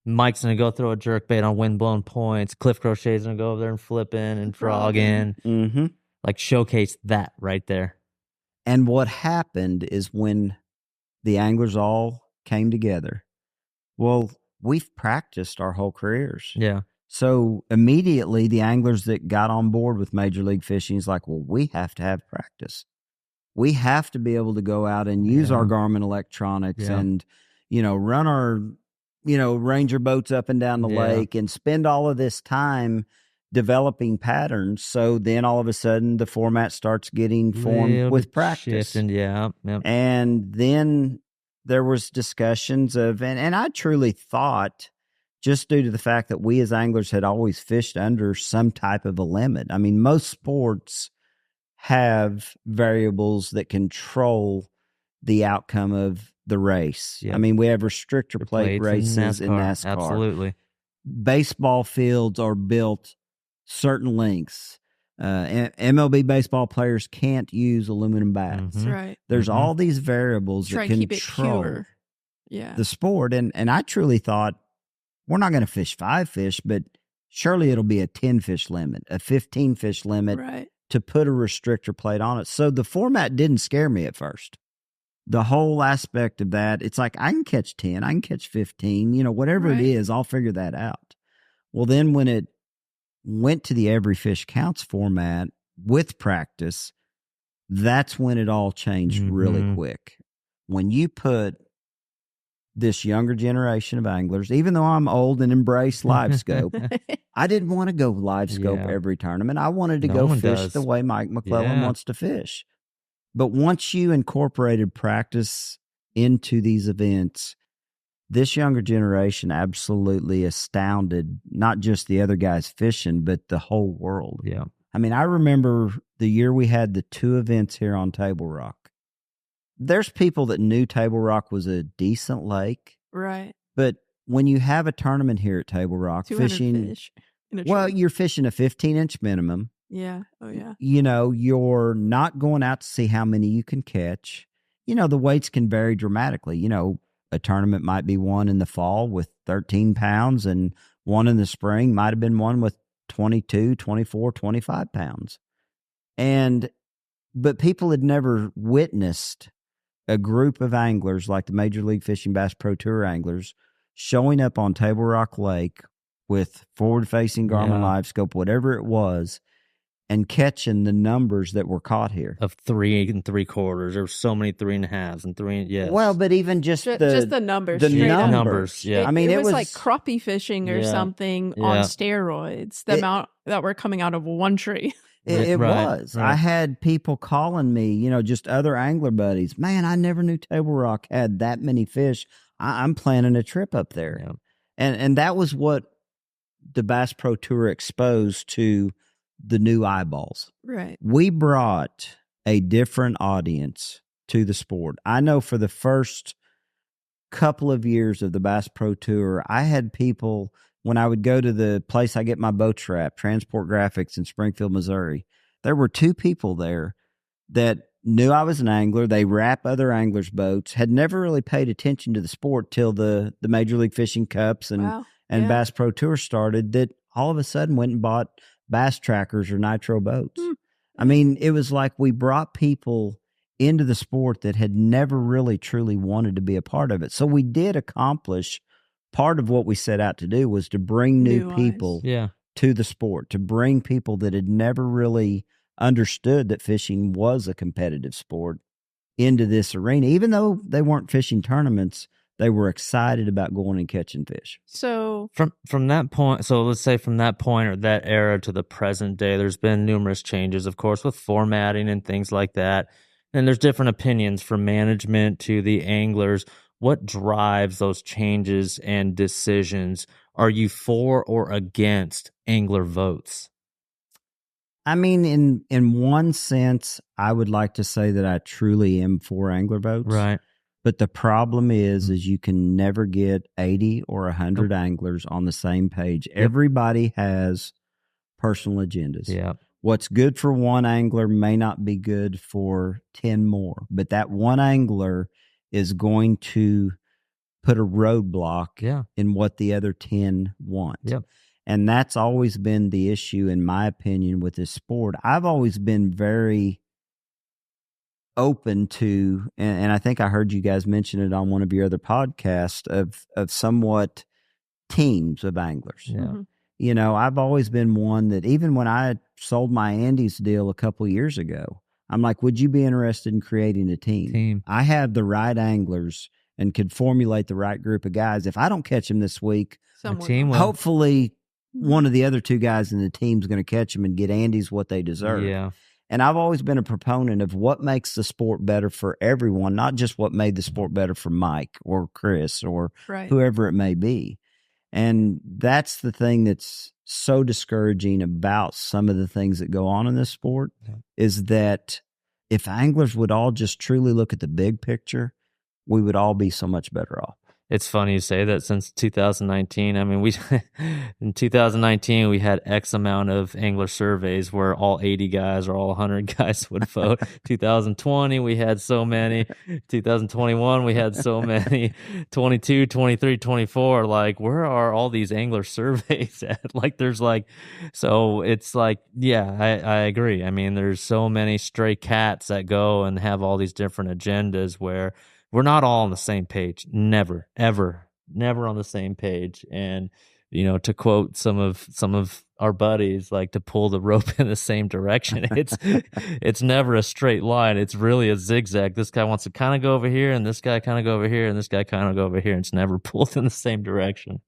Mike's going to go throw a jerkbait on windblown points. Cliff Crochet's going to go over there and flip in and frog in. Like showcase that right there. And what happened is when the anglers all came together, well, we've practiced our whole careers. Yeah. So immediately the anglers that got on board with Major League Fishing is like, well, we have to have practice. We have to be able to go out and use our Garmin electronics and, run our ranger boats up and down the lake and spend all of this time developing patterns. So then all of a sudden the format starts getting formed with practice. Shifting, And then there was discussions of, and I truly thought, just due to the fact that we as anglers had always fished under some type of a limit. I mean, most sports have variables that control the outcome of the race. Yep. I mean, we have restrictor plate races in NASCAR. Absolutely. Baseball fields are built certain lengths. MLB baseball players can't use aluminum bats. That's right. There's all these variables Try that to keep it control pure. the sport. And I truly thought, we're not going to fish 5 fish, but surely it'll be a 10 fish limit, a 15 fish limit to put a restrictor plate on it. So the format didn't scare me at first. The whole aspect of that, it's like, I can catch 10, I can catch 15, whatever it is, I'll figure that out. Well, then when it went to the every fish counts format with practice, that's when it all changed really quick. When you put this younger generation of anglers, even though I'm old and embrace live scope, I didn't want to go live scope every tournament. I wanted to go fish the way Mike McClelland wants to fish. But once you incorporated practice into these events, this younger generation absolutely astounded not just the other guys fishing, but the whole world. Yeah. I mean, I remember the year we had the 2 events here on Table Rock. There's people that knew Table Rock was a decent lake. Right. But when you have a tournament here at Table Rock, fishing, fish you're fishing a 15-inch minimum. Yeah. Oh, yeah. You're not going out to see how many you can catch. The weights can vary dramatically. A tournament might be one in the fall with 13 pounds, and one in the spring might have been one with 22, 24, 25 pounds. But people had never witnessed a group of anglers like the Major League Fishing Bass Pro Tour anglers showing up on Table Rock Lake with forward-facing Garmin Live Scope, whatever it was, and catching the numbers that were caught here. Of 3 3/4. There were so many 3.5s and 3. Well, but even just the numbers. The numbers. Yeah. I mean, it was like crappie fishing or something on steroids. The amount that were coming out of one tree. It was. Right. I had people calling me, just other angler buddies. Man, I never knew Table Rock had that many fish. I'm planning a trip up there. Yeah. And that was what the Bass Pro Tour exposed to the new eyeballs. Right. We brought a different audience to the sport. I know for the first couple of years of the Bass Pro Tour, I had people, when I would go to the place I get my boats wrapped, Transport Graphics in Springfield, Missouri, there were 2 people there that knew I was an angler. They wrap other anglers' boats, had never really paid attention to the sport till the Major League Fishing Cups and Bass Pro Tour started, that all of a sudden went and bought bass trackers or nitro boats. I mean, it was like we brought people into the sport that had never really truly wanted to be a part of it. So we did accomplish part of what we set out to do, was to bring new people to the sport, to bring people that had never really understood that fishing was a competitive sport into this arena. Even though they weren't fishing tournaments, they were excited about going and catching fish. So from that point, so let's say from that point or that era to the present day, there's been numerous changes, of course, with formatting and things like that. And there's different opinions from management to the anglers. What drives those changes and decisions? Are you for or against angler votes? I mean, in one sense, I would like to say that I truly am for angler votes. Right. But the problem is you can never get 80 or 100 anglers on the same page. Yep. Everybody has personal agendas. Yeah. What's good for one angler may not be good for 10 more. But that one angler is going to put a roadblock in what the other 10 want. Yep. And that's always been the issue, in my opinion, with this sport. I've always been very open to, and I think I heard you guys mention it on one of your other podcasts, of somewhat teams of anglers. Yeah. I've always been one that, even when I sold my Andes deal a couple years ago, I'm like, would you be interested in creating a team? I have the right anglers and could formulate the right group of guys, if I don't catch him this week, Someone team else. will. hopefully one of the other two guys in the team's going to catch him and get Andy's what they deserve. Yeah. And I've always been a proponent of what makes the sport better for everyone, not just what made the sport better for Mike or Chris or Right. whoever it may be. And that's the thing that's so discouraging about some of the things that go on in this sport, is that if anglers would all just truly look at the big picture, we would all be so much better off. It's funny you say that. Since 2019, I mean, we in 2019 we had X amount of angler surveys where all 80 guys or all 100 guys would vote. 2020 we had so many. 2021 we had so many. 22, 23, 24. Like, where are all these angler surveys at? Like, there's like, so it's like, yeah, I agree. I mean, there's so many stray cats that go and have all these different agendas where we're not all on the same page. Never, ever, never on the same page. And, you know, to quote some of our buddies, like, to pull the rope in the same direction. It's never a straight line. It's really a zigzag. This guy wants to kind of go over here, and this guy kind of go over here, and this guy kind of go over here. And it's never pulled in the same direction.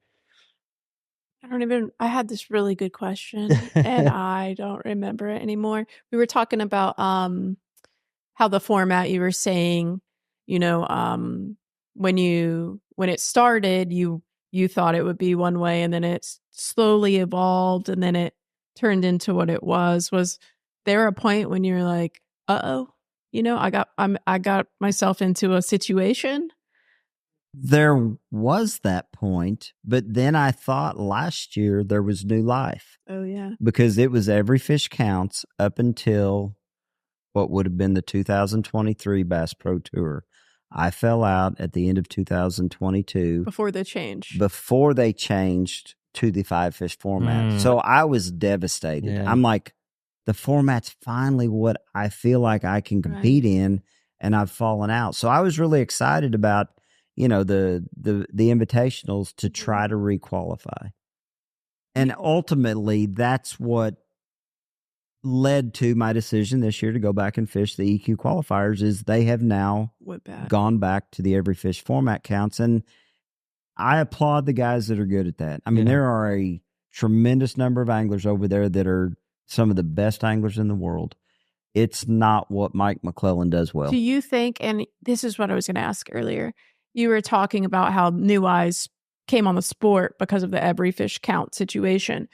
I had this really good question and I don't remember it anymore. We were talking about how the format, you were saying, you know, when it started, you thought it would be one way, and then it slowly evolved, and then it turned into what it was. Was there a point when you were like, "Uh-oh, you know, I got myself into a situation"? There was that point, but then I thought last year there was new life, Oh yeah. because it was every fish counts up until what would have been the 2023 Bass Pro Tour. I fell out at the end of 2022 Before the change. before they changed to the 5-fish format. So I was devastated. Yeah. I'm like, the format's finally what I feel like I can compete in, and I've fallen out. So I was really excited about, you know, the invitationals to try to requalify. And ultimately, that's what led to my decision this year to go back and fish the EQ qualifiers. Is they have now Went back. gone back to the every fish format counts, and I applaud the guys that are good at that. I mean, there are a tremendous number of anglers over there that are some of the best anglers in the world. It's not what Mike McClelland does well. Do you think, and this is what I was going to ask earlier, you were talking about how new eyes came on the sport because of the every fish count situation.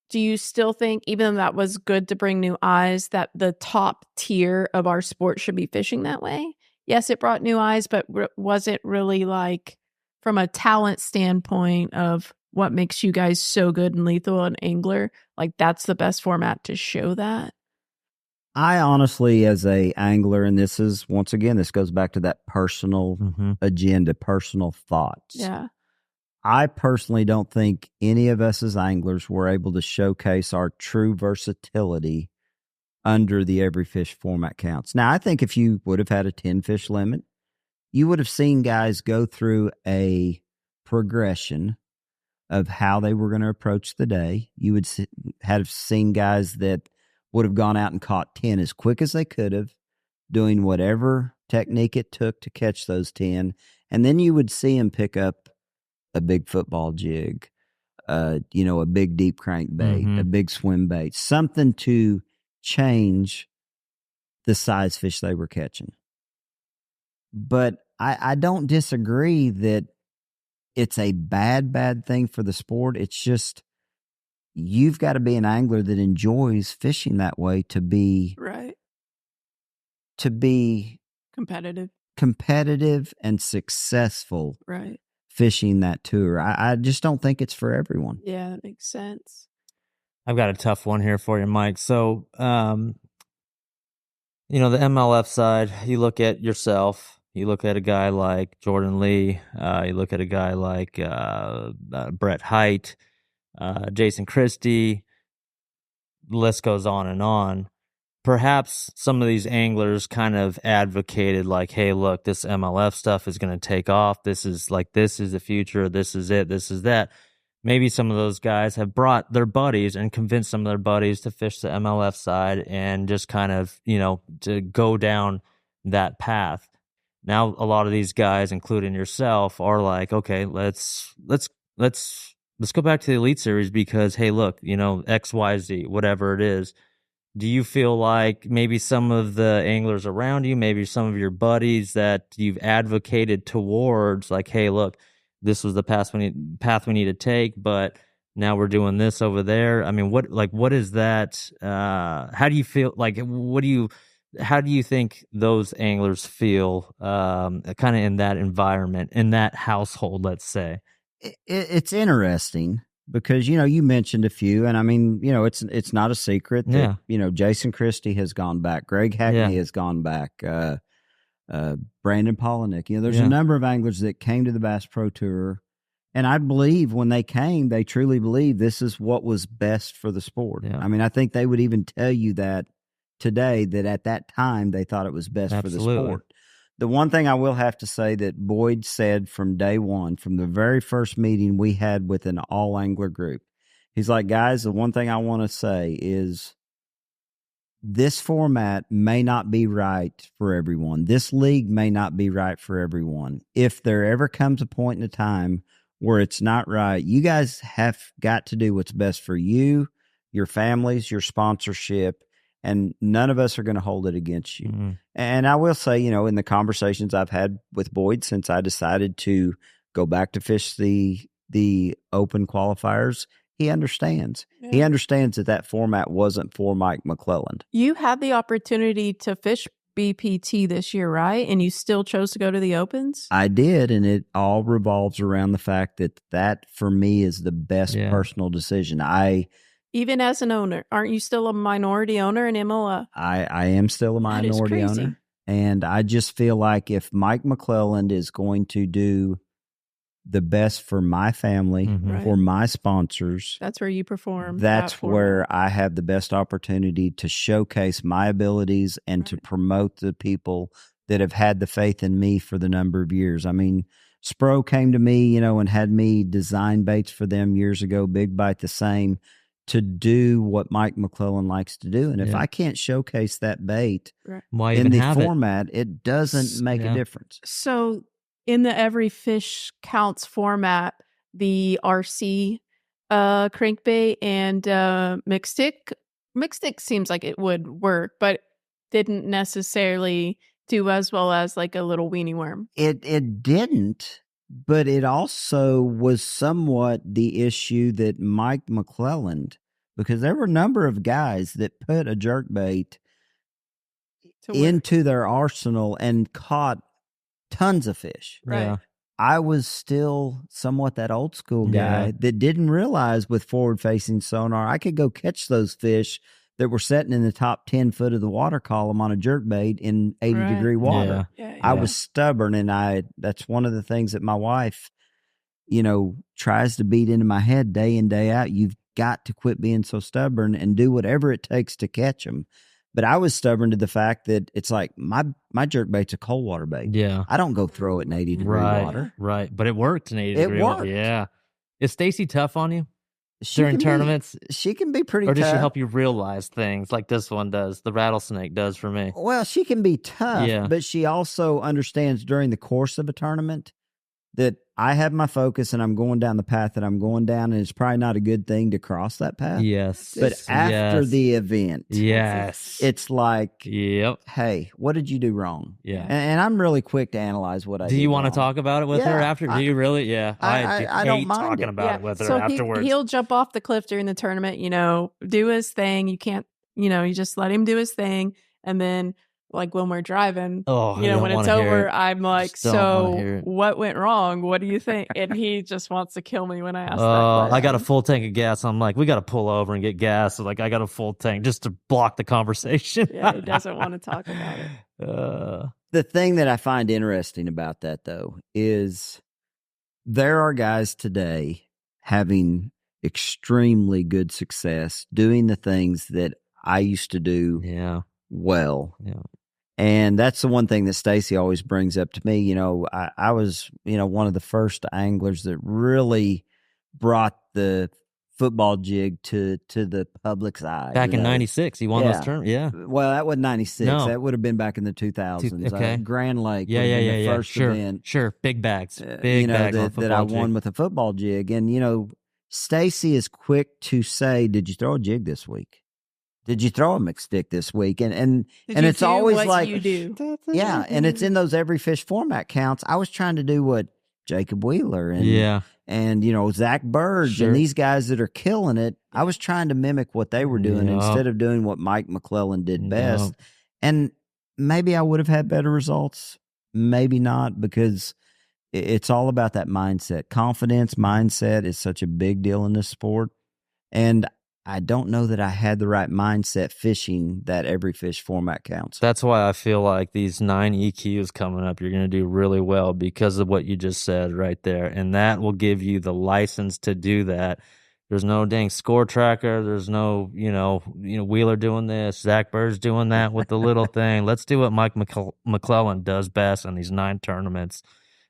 Do you still think, even though that was good to bring new eyes, that the top tier of our sport should be fishing that way? Yes, it brought new eyes, but was it really, like, from a talent standpoint of what makes you guys so good and lethal and angler, like, that's the best format to show that? I honestly, as a angler, and this is, once again, this goes back to that personal agenda, personal thoughts. Yeah. I personally don't think any of us as anglers were able to showcase our true versatility under the every fish format counts. Now, I think if you would have had a 10-fish limit, you would have seen guys go through a progression of how they were going to approach the day. You would have seen guys that would have gone out and caught 10 as quick as they could have, doing whatever technique it took to catch those 10. And then you would see them pick up a big football jig, you know, a big deep crankbait, a big swim bait, something to change the size fish they were catching. But I don't disagree that it's a bad thing for the sport. It's just, you've got to be an angler that enjoys fishing that way to be competitive and successful. Right. Fishing that tour. I just don't think it's for everyone. Yeah, that makes sense. I've got a tough one here for you, Mike. So, you know, the MLF side, you look at yourself, you look at a guy like Jordan Lee, you look at a guy like Brett Hite, Jason Christie, the list goes on and on. Perhaps some of these anglers kind of advocated like, hey, look, this MLF stuff is going to take off. This is the future. This is it. This is that. Maybe some of those guys have brought their buddies and convinced some of their buddies to fish the MLF side and just kind of, you know, to go down that path. Now a lot of these guys, including yourself, are like, okay, let's go back to the Elite Series because, hey, look, XYZ, whatever it is. Do you feel like maybe some of the anglers around you, maybe some of your buddies that you've advocated towards, like, hey, look, this was the path we need to take, but now we're doing this over there. I mean, what is that? How do you feel? Like, how do you think those anglers feel, kind of in that environment, in that household, let's say? It's interesting because, you mentioned a few, and I mean, it's not a secret that, Jason Christie has gone back. Greg Hackney has gone back. Brandon Polinick. There's a number of anglers that came to the Bass Pro Tour, and I believe when they came, they truly believed this is what was best for the sport. Yeah. I mean, I think they would even tell you that today, that at that time they thought it was best for the sport. The one thing I will have to say that Boyd said from day one, from the very first meeting we had with an all angler group, he's like, guys, the one thing I want to say is this format may not be right for everyone. This league may not be right for everyone. If there ever comes a point in a time where it's not right, you guys have got to do what's best for you, your families, your sponsorship, and none of us are going to hold it against you. Mm-hmm. And I will say, in the conversations I've had with Boyd since I decided to go back to fish the open qualifiers, he understands. Yeah. He understands that format wasn't for Mike McClelland. You had the opportunity to fish BPT this year, right? And you still chose to go to the Opens? I did, and it all revolves around the fact that for me is the best personal decision. Even as an owner, aren't you still a minority owner in MLF? I am still a minority owner. And I just feel like if Mike McClelland is going to do the best for my family, for my sponsors, that's where you perform. That's where I have the best opportunity to showcase my abilities and to promote the people that have had the faith in me for the number of years. I mean, Spro came to me, and had me design baits for them years ago, Big Bite the same, to do what Mike McClelland likes to do. And if I can't showcase that bait in the format, it doesn't make a difference. So in the Every Fish Counts format, the RC crankbait and mixed stick seems like it would work, but didn't necessarily do as well as like a little weenie worm. It didn't. But it also was somewhat the issue that Mike McClelland, because there were a number of guys that put a jerkbait into their arsenal and caught tons of fish. Right. Yeah. I was still somewhat that old school guy that didn't realize with forward-facing sonar, I could go catch those fish that were sitting in the top 10 foot of the water column on a jerkbait in 80-degree water. Yeah. I was stubborn, and that's one of the things that my wife, tries to beat into my head day in, day out. You've got to quit being so stubborn and do whatever it takes to catch them. But I was stubborn to the fact that it's like my jerkbait's a cold water bait. Yeah. I don't go throw it in 80-degree water. Right. But it worked in 80-degree water. Yeah. Is Stacy tough on you? During tournaments? She can be pretty tough. Or does she help you realize things like this one does, the rattlesnake does for me? Well, she can be tough, but she also understands during the course of a tournament that I have my focus and I'm going down the path that I'm going down, and it's probably not a good thing to cross that path. Yes. But after the event, it's like, hey, what did you do wrong? Yeah. And I'm really quick to analyze what I did. Do you want to talk about it with her after? Do you really? Yeah. I don't mind talking about it with her so afterwards. He'll jump off the cliff during the tournament, do his thing. You can't, you just let him do his thing. And then like when we're driving, when it's over, I'm like, so what went wrong? What do you think? And he just wants to kill me when I ask that question. I got a full tank of gas. I'm like, we got to pull over and get gas. So like, I got a full tank just to block the conversation. Yeah, he doesn't want to talk about it. The thing that I find interesting about that, though, is there are guys today having extremely good success doing the things that I used to do well. Yeah. And that's the one thing that Stacy always brings up to me. I was, one of the first anglers that really brought the football jig to the public's eye. Back in '96, he won those terms. Yeah. Well, that wasn't '96. No. That would have been back in the 2000s. Okay. Grand Lake would have been the first event. Sure. Big bags. Big bags on that I won jig. with a football jig. And, Stacy is quick to say, did you throw a jig this week? Did you throw a McStick this week? And it's always what like, you do. Yeah. And it's in those every fish format counts. I was trying to do what Jacob Wheeler and Zach Burge and these guys that are killing it. I was trying to mimic what they were doing instead of doing what Mike McClelland did best. And maybe I would have had better results. Maybe not, because it's all about that mindset. Confidence, mindset is such a big deal in this sport. And I don't know that I had the right mindset fishing that every fish format counts. That's why I feel like these 9 EQs coming up, you're going to do really well because of what you just said right there. And that will give you the license to do that. There's no dang score tracker. There's no, Wheeler doing this, Zach Burge doing that with the little thing. Let's do what Mike McClelland does best in these 9 tournaments.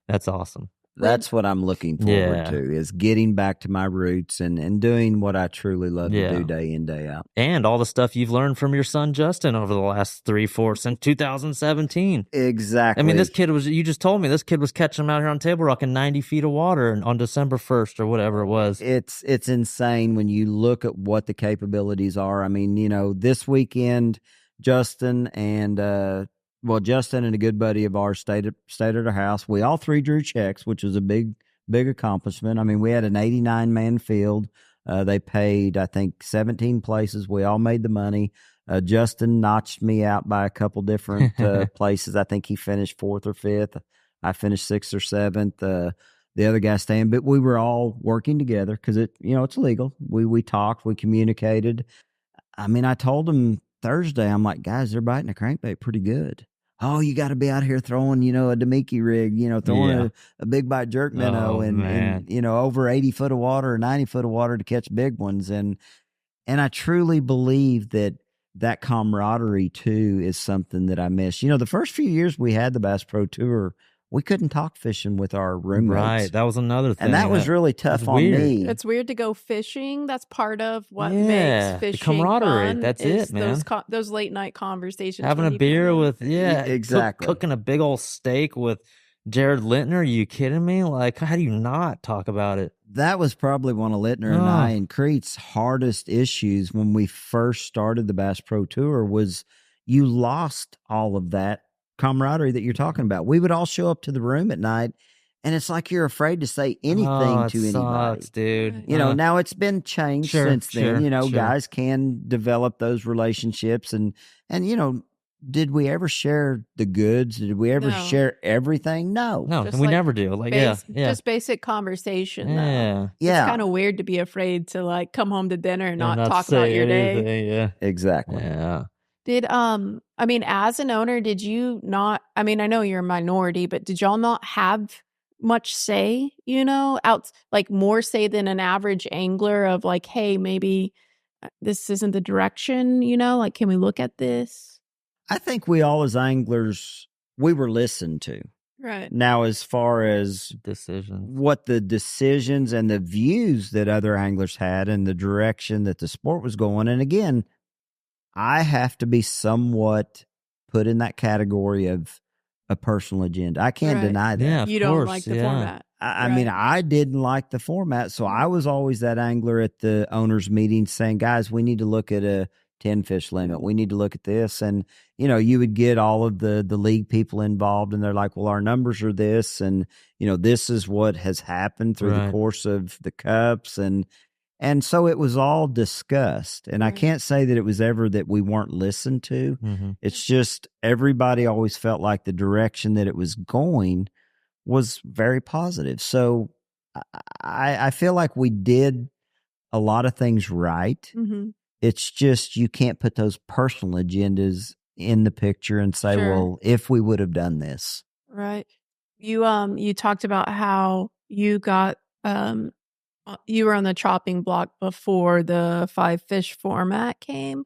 That's awesome. That's what I'm looking forward to, is getting back to my roots and doing what I truly love to do day in, day out. And all the stuff you've learned from your son, Justin, over the last 3-4 since 2017. Exactly. I mean, you just told me this kid was catching them out here on Table Rock in 90 feet of water on December 1st or whatever it was. It's insane when you look at what the capabilities are. I mean, this weekend, Justin and a good buddy of ours stayed at our house. We all 3 drew checks, which was a big accomplishment. I mean, we had an 89-man field. They paid, I think, 17 places. We all made the money. Justin notched me out by a couple different places. I think he finished 4th or 5th. I finished 6th or 7th. The other guy staying, but we were all working together because it's legal. We talked, we communicated. I mean, I told him Thursday, I'm like, guys, they're biting a crankbait pretty good. Oh, you got to be out here throwing, a Demiki rig, throwing a big bite jerk minnow and over 80 foot of water or 90 foot of water to catch big ones. And I truly believe that camaraderie too is something that I miss. The first few years we had the Bass Pro Tour, we couldn't talk fishing with our roommates. Right, that was another thing. And that was really tough on me. It's weird to go fishing. That's part of what makes fishing the camaraderie. Fun. That's it, man. Those late night conversations. Having a beer with, exactly. Cooking a big old steak with Jared Lintner. Are you kidding me? Like, how do you not talk about it? That was probably one of Littner and I and Crete's hardest issues when we first started the Bass Pro Tour was you lost all of that camaraderie that you're talking about. We would all show up to the room at night, and it's like you're afraid to say anything to anybody. Sucks, dude. Now it's been changed since then. Guys can develop those relationships, and did we ever share the goods? Did we ever share everything? No, we never do. Just basic conversation. Yeah. It's kind of weird to be afraid to come home to dinner and not talk about your day. Yeah, exactly. Yeah. Did as an owner, did you not? I mean, I know you're a minority, but did y'all not have much say? More say than an average angler of hey, maybe this isn't the direction. Can we look at this? I think we all as anglers, we were listened to. Right. Now, as far as what the decisions and the views that other anglers had and the direction that the sport was going, and again, I have to be somewhat put in that category of a personal agenda. I can't deny that. Yeah, you don't like the format. I mean, I didn't like the format, so I was always that angler at the owners' meetings saying, guys, we need to look at a 10 fish limit. We need to look at this. And, you would get all of the league people involved, and they're like, well, our numbers are this, and, this is what has happened through the course of the cups. And so it was all discussed. And I can't say that it was ever that we weren't listened to. Mm-hmm. It's just everybody always felt like the direction that it was going was very positive. So I feel like we did a lot of things right. Mm-hmm. It's just you can't put those personal agendas in the picture and say, well, if we would have done this. Right. You talked about how you got you were on the chopping block before the 5 fish format came.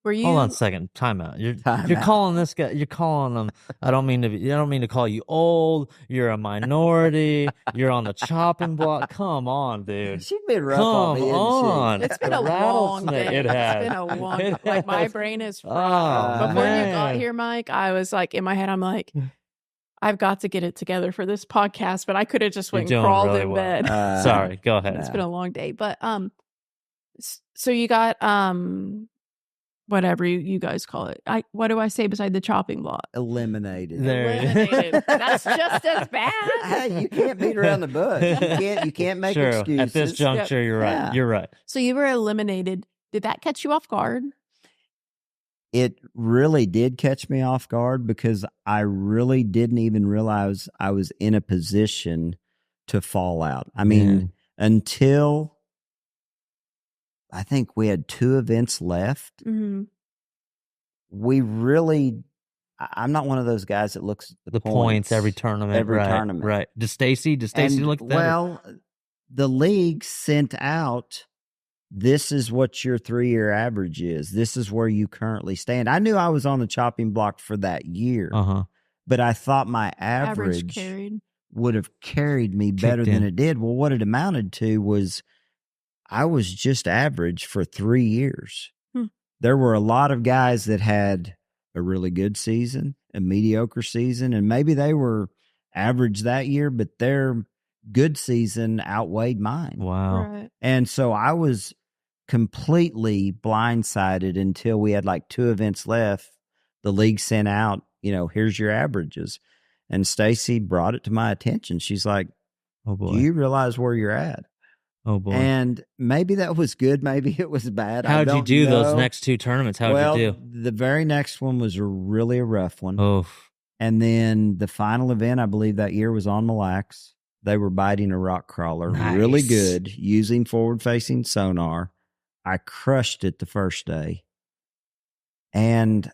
Were you? Hold on a second. Time out. You're Time out. calling this guy. You're calling him. I don't mean to call you old. You're a minority. You're on the chopping block. Come on, dude. She's been rough Come on me, on. It's been The a long rattlesnake. day. It has. It's been a long. It Like my has. brain is fried. Oh, Before you got man. here, Mike, I was like in my head. I'm like, I've got to get it together for this podcast, but I could have just You're went and doing crawled really in well. bed. Sorry. Go ahead. It's been a long day, but so you got whatever you guys call it. What do I say beside the chopping block? Eliminated. There. Eliminated. That's just as bad. Hey, you can't beat around the bush. You can't make True. excuses. At this juncture, you're right. Yeah. You're right. So you were eliminated. Did that catch you off guard? It really did catch me off guard because I really didn't even realize I was in a position to fall out. I mean, until I think we had 2 events left, Mm-hmm. we really, I'm not one of those guys that looks at The points every tournament. Every right, tournament. Right. Does Stacy look at that? Well, the league sent out, this is what your 3-year average is. This is where you currently stand. I knew I was on the chopping block for that year, but I thought my average carried. would have carried me better Kicked than in. it did. Well, what it amounted to was I was just average for 3 years. There were a lot of guys that had a really good season, a mediocre season, and maybe they were average that year, but their good season outweighed mine. Wow. Right. And so I was completely blindsided until we had like 2 events left. The league sent out, here's your averages. And Stacy brought it to my attention. She's like, Oh, boy. do you realize where you're at? Oh, boy. And maybe that was good. Maybe it was bad. How'd you do those know. next 2 tournaments? How'd you do? The very next one was really a rough one. Oh, And then the final event, I believe that year, was on Mille Lacs. They were biting a rock crawler really Nice. good, using forward-facing sonar. I crushed it the first day. And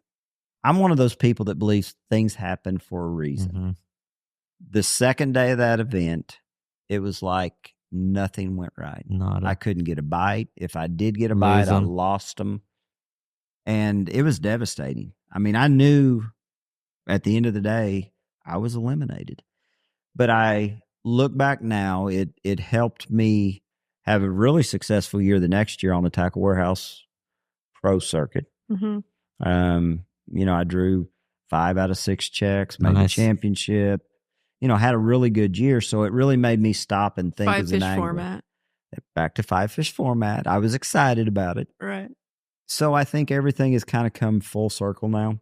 I'm one of those people that believes things happen for a reason. The second day of that event, it was like nothing went right. I couldn't get a bite. If I did get a bite, I lost them. And it was devastating. I mean, I knew at the end of the day, I was eliminated. But I look back now, it helped me have a really successful year the next year on the Tackle Warehouse Pro Circuit. I drew 5 out of 6 checks, made the championship. Had a really good year. So it really made me stop and think as an 5-fish angler. format. Back to 5-fish format. I was excited about it. Right. So I think everything has kind of come full circle now.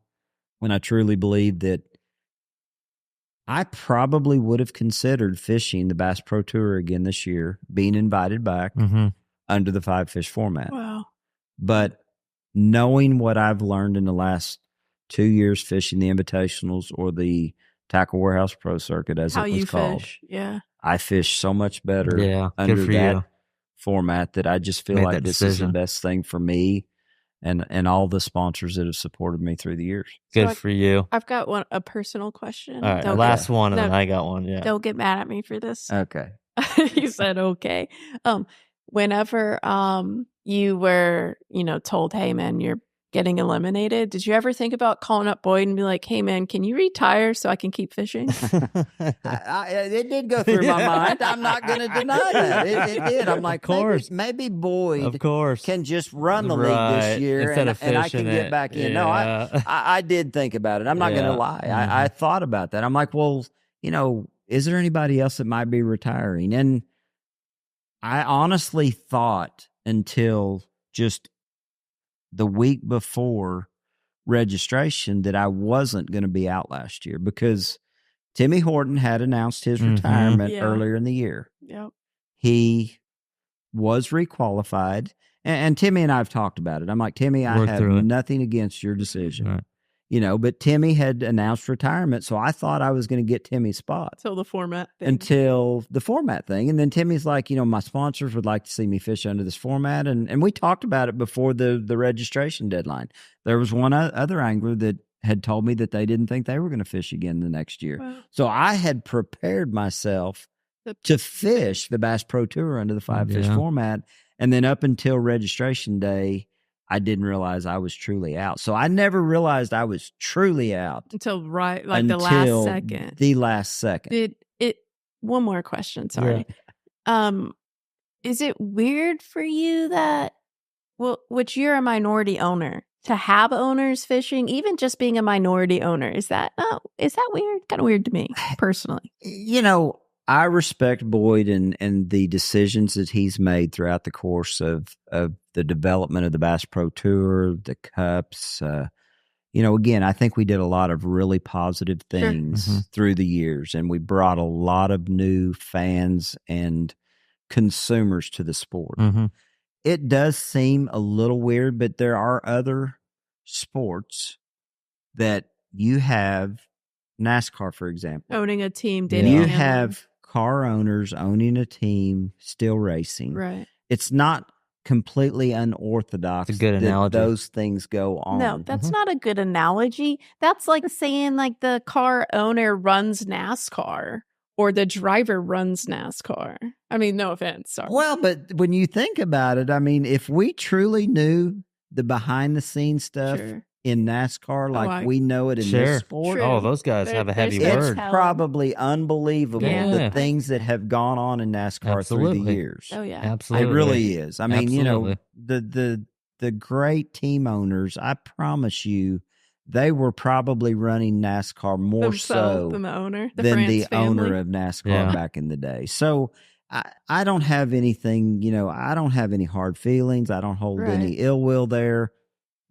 When I truly believe that I probably would have considered fishing the Bass Pro Tour again this year, being invited back under the 5-fish format. Wow. But knowing what I've learned in the last 2 years fishing the Invitationals or the Tackle Warehouse Pro Circuit, as How it was you called, fish. Yeah. I fish so much better under good for that you. format that I just feel Made like that this is the decision. best thing for me and all the sponsors that have supported me through the years. Good for you. I've got a personal question. All right, Don't last get- one, and no, then I got one. Yeah. Don't get mad at me for this. Okay. You said okay. Whenever you were, told, hey man, you're getting eliminated, did you ever think about calling up Boyd and be like, hey man, can you retire so I can keep fishing? It did go through my mind. I'm not going to deny that. It did. I'm like, maybe Boyd Of course. can just run the league Right. this year Instead and of I can fishing get it. back in. Yeah. No, I did think about it. I'm not going to lie. I thought about that. I'm like, well, is there anybody else that might be retiring? And I honestly thought until just the week before registration that I wasn't going to be out last year because Timmy Horton had announced his retirement earlier in the year. Yep. He was requalified, and Timmy and I have talked about it. I'm like, Timmy, I have nothing against your decision. Right. But Timmy had announced retirement, so I thought I was going to get Timmy's spot. Until the format thing. And then Timmy's like, my sponsors would like to see me fish under this format. And we talked about it before the registration deadline. There was one other angler that had told me that they didn't think they were going to fish again the next year. Wow. So I had prepared myself to fish the Bass Pro Tour under the 5-fish format. And then up until registration day, I didn't realize I was truly out. So I never realized I was truly out until the last second. The last second. One more question, sorry. Yeah. Is it weird for you that, which you're a minority owner, to have owners fishing, even just being a minority owner? Is that weird? Kind of weird to me personally. I respect Boyd and the decisions that he's made throughout the course of the development of the Bass Pro Tour, the Cups. Again, I think we did a lot of really positive things through the years, and we brought a lot of new fans and consumers to the sport. It does seem a little weird, but there are other sports that you have. NASCAR, for example, owning a team. You have car owners owning a team, still racing. Right. It's not completely unorthodox. It's a good analogy. Those things go on. No, that's not a good analogy. That's like saying like the car owner runs NASCAR or the driver runs NASCAR. I mean, no offense. Sorry. Well, but when you think about it, I mean, if we truly knew the behind the scenes stuff in NASCAR like we know it in this sport. Oh, those guys have a heavy word. It's probably unbelievable the things that have gone on in NASCAR through the years. Oh yeah. Absolutely. It really is. I mean, the great team owners, I promise you, they were probably running NASCAR more themselves than the owner, than the owner of NASCAR back in the day. So I don't have anything, I don't have any hard feelings. I don't hold any ill will there.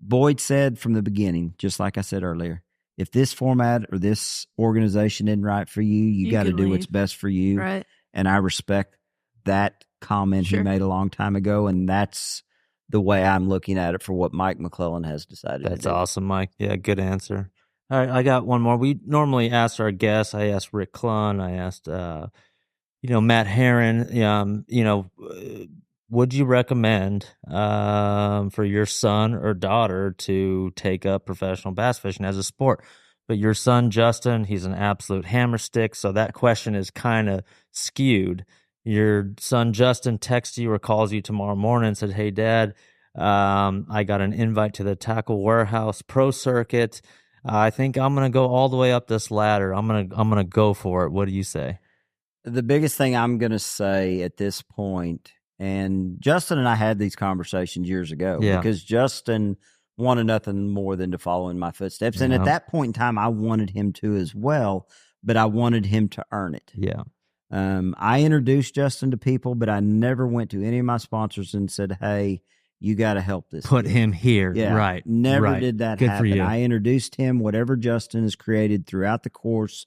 Boyd said from the beginning, just like I said earlier, if this format or this organization isn't right for you, you got to do what's best for you. Right. And I respect that comment he made a long time ago. And that's the way I'm looking at it for what Mike McClelland has decided. That's awesome, Mike. Yeah, good answer. All right, I got one more. We normally ask our guests. I asked Rick Clunn. I asked, Matt Herron, would you recommend for your son or daughter to take up professional bass fishing as a sport? But your son, Justin, he's an absolute hammer stick, so that question is kind of skewed. Your son, Justin, texts you or calls you tomorrow morning and said, hey, Dad, I got an invite to the Tackle Warehouse Pro Circuit. I think I'm going to go all the way up this ladder. I'm gonna go for it. What do you say? The biggest thing I'm going to say at this point, and Justin and I had these conversations years ago because Justin wanted nothing more than to follow in my footsteps. And at that point in time, I wanted him to as well, but I wanted him to earn it. Yeah. I introduced Justin to people, but I never went to any of my sponsors and said, hey, you got to help this. Put him here. Yeah, right. Never did that Good happen. For you. I introduced him, whatever Justin has created throughout the course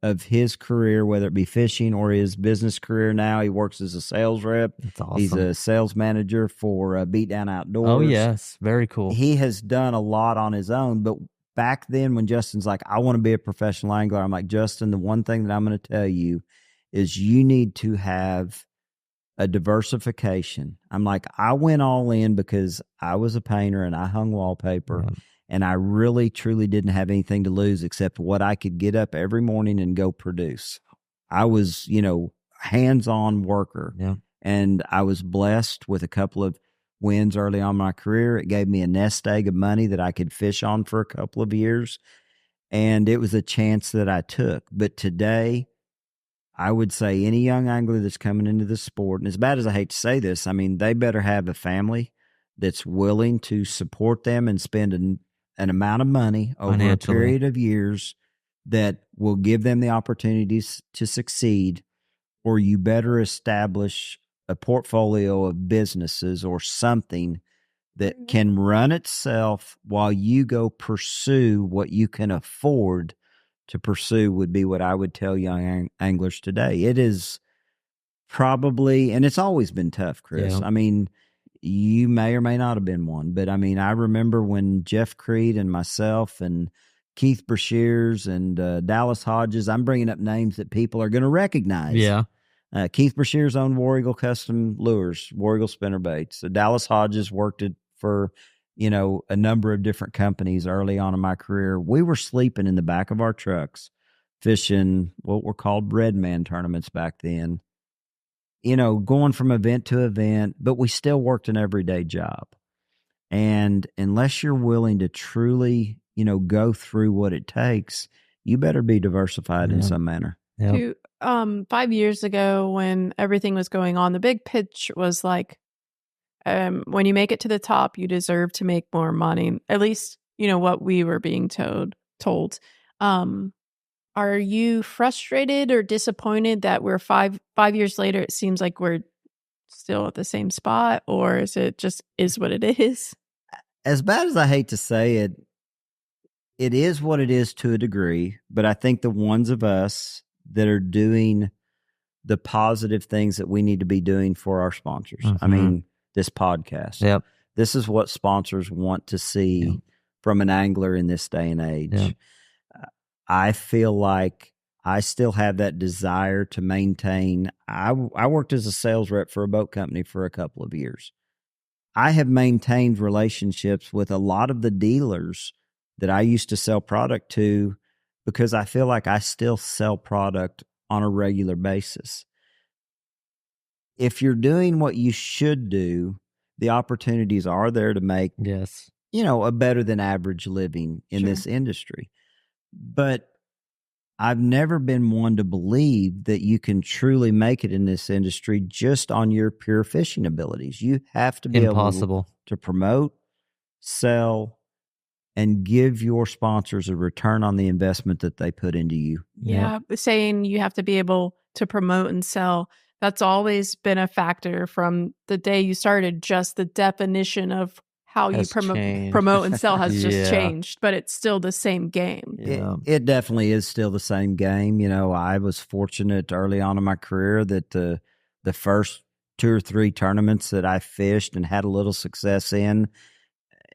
of his career, whether it be fishing or his business career now. He works as a sales rep. That's awesome. He's a sales manager for Beatdown Outdoors. Oh, yes. Very cool. He has done a lot on his own. But back then when Justin's like, I want to be a professional angler, I'm like, Justin, the one thing that I'm going to tell you is you need to have a diversification. I'm like, I went all in because I was a painter and I hung wallpaper. Yeah. And I really, truly didn't have anything to lose except what I could get up every morning and go produce. I was, hands-on worker. Yeah. And I was blessed with a couple of wins early on in my career. It gave me a nest egg of money that I could fish on for a couple of years. And it was a chance that I took. But today, I would say any young angler that's coming into the sport, and as bad as I hate to say this, I mean, they better have a family that's willing to support them and spend an amount of money over a period of years that will give them the opportunities to succeed, or you better establish a portfolio of businesses or something that can run itself while you go pursue what you can afford to pursue would be what I would tell young anglers today. It is probably, and it's always been tough, Chris. Yeah. I mean, you may or may not have been one, but I mean, I remember when Jeff Creed and myself and Keith Brashears and Dallas Hodges, I'm bringing up names that people are going to recognize. Yeah. Keith Brashears owned War Eagle Custom Lures, War Eagle Spinnerbaits. So Dallas Hodges worked it for, a number of different companies early on in my career. We were sleeping in the back of our trucks, fishing what were called bread man tournaments back then. Going from event to event, but we still worked an everyday job. And unless you're willing to truly, go through what it takes, you better be diversified in some manner. Yep. 5 years ago when everything was going on, the big pitch was like, when you make it to the top, you deserve to make more money. At least, what we were being told. Are you frustrated or disappointed that we're five years later, it seems like we're still at the same spot, or is it just is what it is? As bad as I hate to say it, it is what it is to a degree, but I think the ones of us that are doing the positive things that we need to be doing for our sponsors. I mean, this podcast. Yep. This is what sponsors want to see from an angler in this day and age. Yep. I feel like I still have that desire to maintain. I worked as a sales rep for a boat company for a couple of years. I have maintained relationships with a lot of the dealers that I used to sell product to because I feel like I still sell product on a regular basis. If you're doing what you should do, the opportunities are there to make, a better than average living in this industry. But I've never been one to believe that you can truly make it in this industry just on your pure fishing abilities. You have to be able to promote, sell, and give your sponsors a return on the investment that they put into you. Yeah, saying you have to be able to promote and sell. That's always been a factor from the day you started. Just the definition of how you promote and sell has just changed, but it's still the same game. It definitely is still the same game. I was fortunate early on in my career that the first 2 or 3 tournaments that I fished and had a little success in,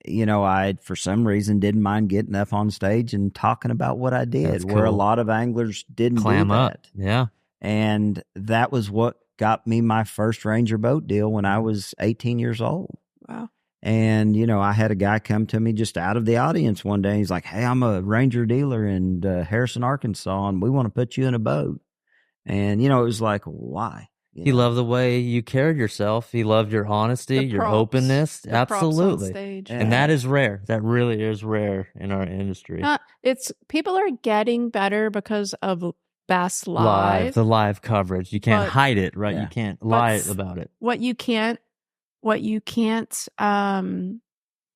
I, for some reason, didn't mind getting up on stage and talking about what I did, where a lot of anglers didn't do that. Up. Yeah. And that was what got me my first Ranger boat deal when I was 18 years old. Wow. And, I had a guy come to me just out of the audience one day. He's like, "Hey, I'm a Ranger dealer in Harrison, Arkansas, and we want to put you in a boat." And, it was like, why? He loved the way you carried yourself. He loved your honesty, your openness. Absolutely. And that is rare. That really is rare in our industry. It's people are getting better because of Bass Live. The live coverage. You can't hide it, right? You can't lie about it. What you can't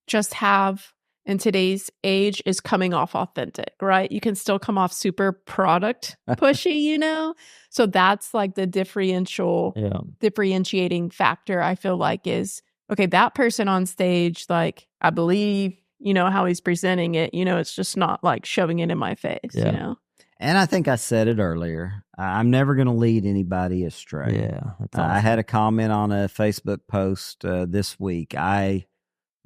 just have in today's age is coming off authentic, right? You can still come off super product pushy, So that's like the differentiating factor, I feel like, is, okay, that person on stage, like, I believe, how he's presenting it, it's just not like shoving it in my face, And I think I said it earlier. I'm never going to lead anybody astray. Yeah. That's awesome. I had a comment on a Facebook post this week. I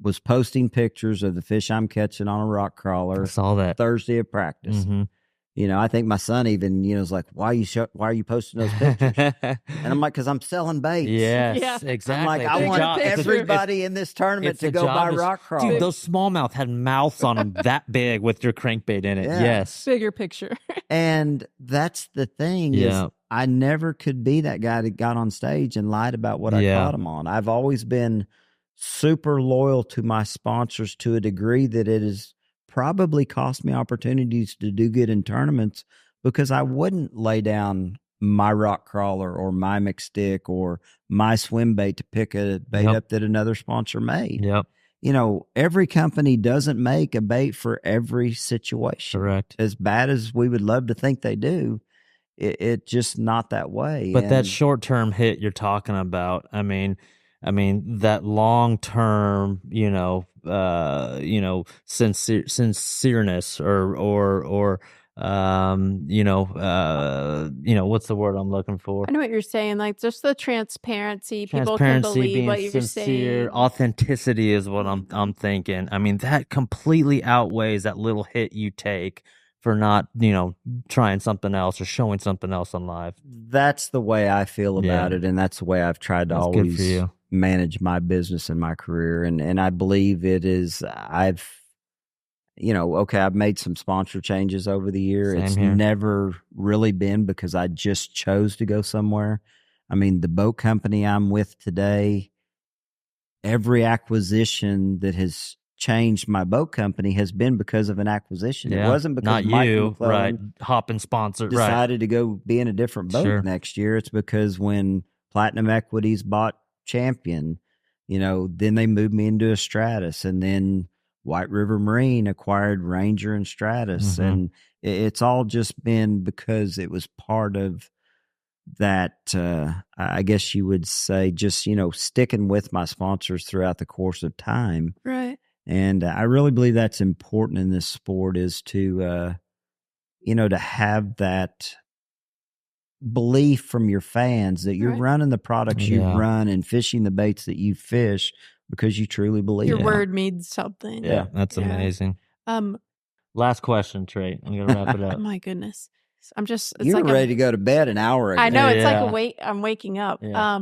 was posting pictures of the fish I'm catching on a rock crawler. I saw that Thursday of practice. Mm-hmm. I think my son even, was like, why are you posting those pictures? And I'm like, because I'm selling baits. Yes, exactly. I'm like, I want everybody in this tournament to go buy rock crawlers. Dude, those smallmouth had mouths on them that big with your crankbait in it. Yeah. Yes. Bigger picture. And that's the thing is I never could be that guy that got on stage and lied about what I caught him on. I've always been super loyal to my sponsors to a degree that it has probably cost me opportunities to do good in tournaments because I wouldn't lay down my rock crawler or my McStick or my swim bait to pick a bait up that another sponsor made. Yep. Every company doesn't make a bait for every situation. Correct. As bad as we would love to think they do, it's just not that way. But that short-term hit you're talking about, I mean, that long-term, sincereness or what's the word I'm looking for? I know what you're saying. Like just the transparency. People can believe what you're saying. Authenticity is what I'm thinking. I mean, that completely outweighs that little hit you take for not, trying something else or showing something else on live. That's the way I feel about it, and that's the way I've tried to always manage my business and my career. And I believe it is, I've made some sponsor changes over the year. It's never really been because I just chose to go somewhere. I mean, the boat company I'm with today, every acquisition that has changed my boat company has been because of an acquisition. Yeah. It wasn't because Not Mike you, McClelland right? Hopping sponsor, decided to go be in a different boat Sure. next year. It's because when Platinum Equities bought Champion, then they moved me into a Stratus, and then White River Marine acquired Ranger and Stratus. Mhm. And it's all just been because it was part of that, I guess you would say, just, sticking with my sponsors throughout the course of time. Right. And I really believe that's important in this sport, is to, to have that belief from your fans that you're Right. running the products you Yeah. run and fishing the baits that you fish because you truly believe Your it. word means something. Yeah, that's Yeah. amazing. Um, Last question, Trait. I'm gonna wrap it oh up. my goodness. I'm just, it's You were like ready to go to bed an hour ago. I know, it's Yeah. like I'm waking up. Yeah.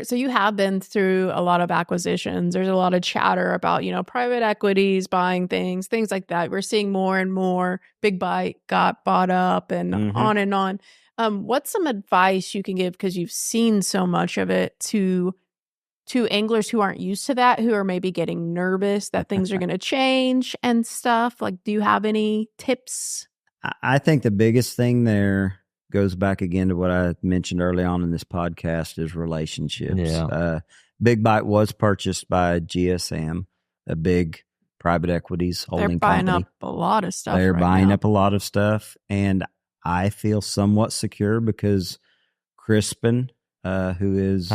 So you have been through a lot of acquisitions. There's a lot of chatter about, private equities buying things like that. We're seeing more and more. Big Bite got bought up and Mhm. on and on. What's some advice you can give, because you've seen so much of it, to anglers who aren't used to that, who are maybe getting nervous that things are going to change and stuff? Like, do you have any tips? I think the biggest thing there goes back again to what I mentioned early on in this podcast, is relationships. Yeah. Big Bite was purchased by GSM, a big private equities holding They're buying company. up a lot of stuff. They're right buying now. up a lot of stuff, and I feel somewhat secure because Crispin, who is,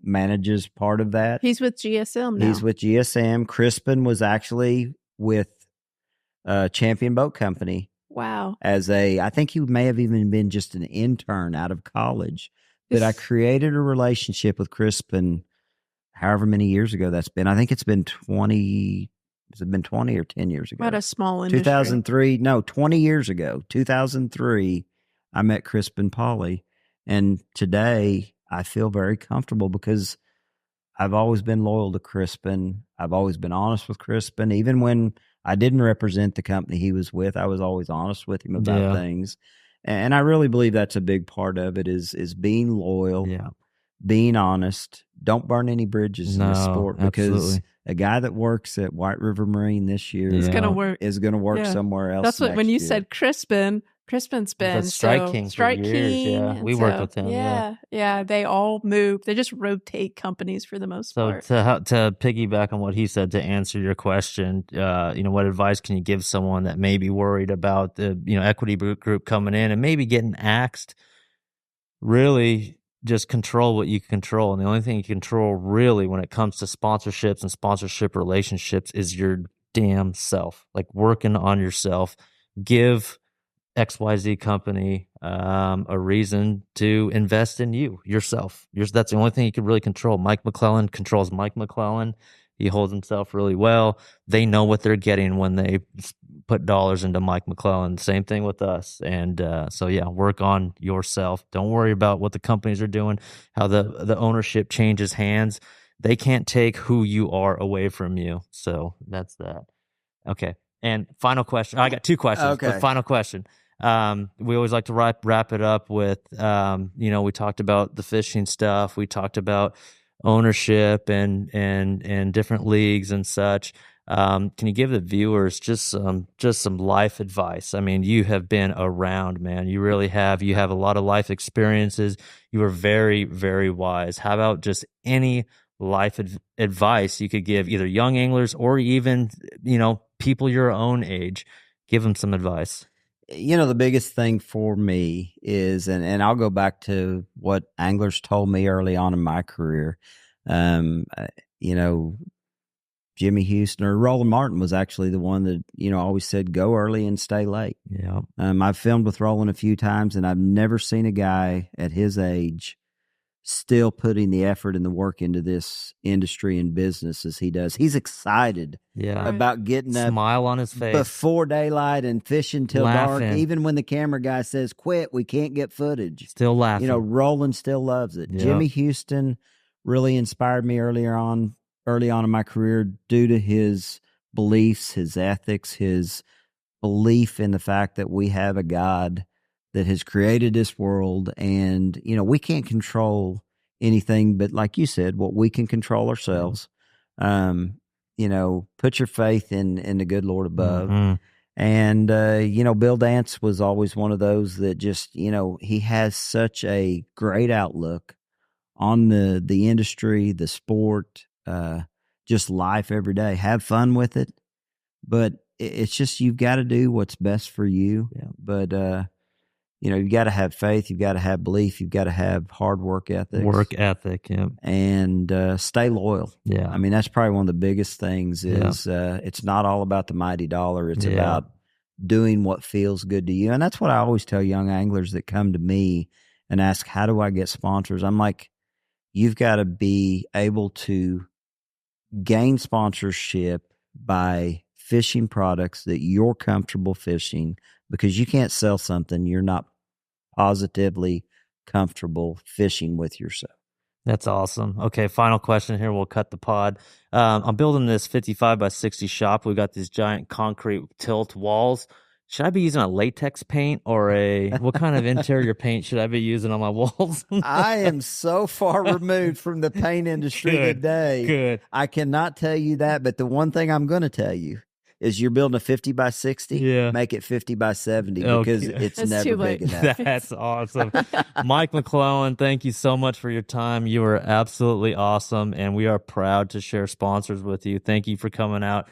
manages part of that. He's with GSM now. He's with GSM. Crispin was actually with Champion Boat Company. Wow. I think he may have even been just an intern out of college. But I created a relationship with Crispin however many years ago that's been. I think it's been 20. Has it been 20 or 10 years ago? What a small industry. 2003. No, 20 years ago. 2003, I met Crispin Pauly. And today I feel very comfortable because I've always been loyal to Crispin. I've always been honest with Crispin. Even when I didn't represent the company he was with, I was always honest with him about things. And I really believe that's a big part of it, is being loyal, being honest. Don't burn any bridges in this sport, because absolutely. a guy that works at White River Marine this year It's going to work. is going to work somewhere else. That's what, when you next year. said Crispin's been Strike King for Strike years. King. Yeah, we worked with him. Yeah. They all move. They just rotate companies for the most part. To piggyback on what he said, to answer your question, what advice can you give someone that may be worried about the equity group coming in and maybe getting axed? Really, just control what you can control, and the only thing you control really when it comes to sponsorships and sponsorship relationships is your damn self. Like, working on yourself. Give XYZ company a reason to invest in yourself. That's the only thing you can really control. Mike McClelland controls Mike McClelland. He holds himself really well. They know what they're getting when they put dollars into Mike McClelland. Same thing with us. And work on yourself. Don't worry about what the companies are doing, how the ownership changes hands. They can't take who you are away from you. So that's that. Okay. And final question. I got two questions. Okay. But final question. We always like to wrap it up with, we talked about the fishing stuff. We talked about ownership and different leagues and such. Can you give the viewers just some life advice? I mean, you have been around, man. You really have. You have a lot of life experiences. You are very, very wise. How about just any life advice you could give either young anglers or even, people your own age? Give them some advice. The biggest thing for me is, and I'll go back to what anglers told me early on in my career. Jimmy Houston or Roland Martin was actually the one that, always said, go early and stay late. Yeah. I've filmed with Roland a few times, and I've never seen a guy at his age still putting the effort and the work into this industry and business as he does. He's excited about getting up, smile on his face before daylight and fishing till laughing. dark. Even when the camera guy says, quit, we can't get footage. Still laughing. Roland still loves it. Yep. Jimmy Houston really inspired me early on in my career due to his beliefs, his ethics, his belief in the fact that we have a God that has created this world, and we can't control anything but, like you said, what we can control ourselves. Put your faith in the good Lord above. Mm-hmm. And, Bill Dance was always one of those that just, he has such a great outlook on the industry, the sport, just life every day. Have fun with it. But it's just, you've got to do what's best for you. Yeah. But, you've got to have faith. You've got to have belief. You've got to have hard work ethics. Work ethic, yeah. And stay loyal. Yeah. I mean, that's probably one of the biggest things is it's not all about the mighty dollar. It's about doing what feels good to you. And that's what I always tell young anglers that come to me and ask, how do I get sponsors? I'm like, you've got to be able to gain sponsorship by fishing products that you're comfortable fishing, because you can't sell something you're not positively comfortable fishing with yourself. That's awesome. Okay, final question here. We'll cut the pod. I'm building this 55 by 60 shop. We've got these giant concrete tilt walls. Should I be using a latex paint or what kind of interior paint should I be using on my walls? I am so far removed from the paint industry today. Good. I cannot tell you that, but the one thing I'm going to tell you is you're building a 50 by 60, make it 50 by 70 because it's never big enough. That's awesome. Mike McClelland, thank you so much for your time. You are absolutely awesome, and we are proud to share sponsors with you. Thank you for coming out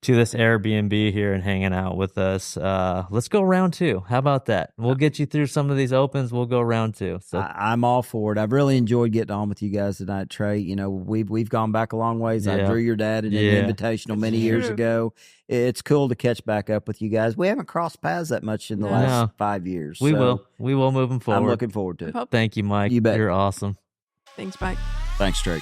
to this Airbnb here and hanging out with us. Let's go round two. How about that? We'll get you through some of these opens. We'll go round two. So I'm all for it. I've really enjoyed getting on with you guys tonight, Trey. We've gone back a long ways. I drew your dad in an invitational many years ago. It's cool to catch back up with you guys. We haven't crossed paths that much in the last 5 years. We will moving forward. I'm looking forward to it. Thank you, Mike. You bet. You're awesome. Thanks, Mike. Thanks, Trey.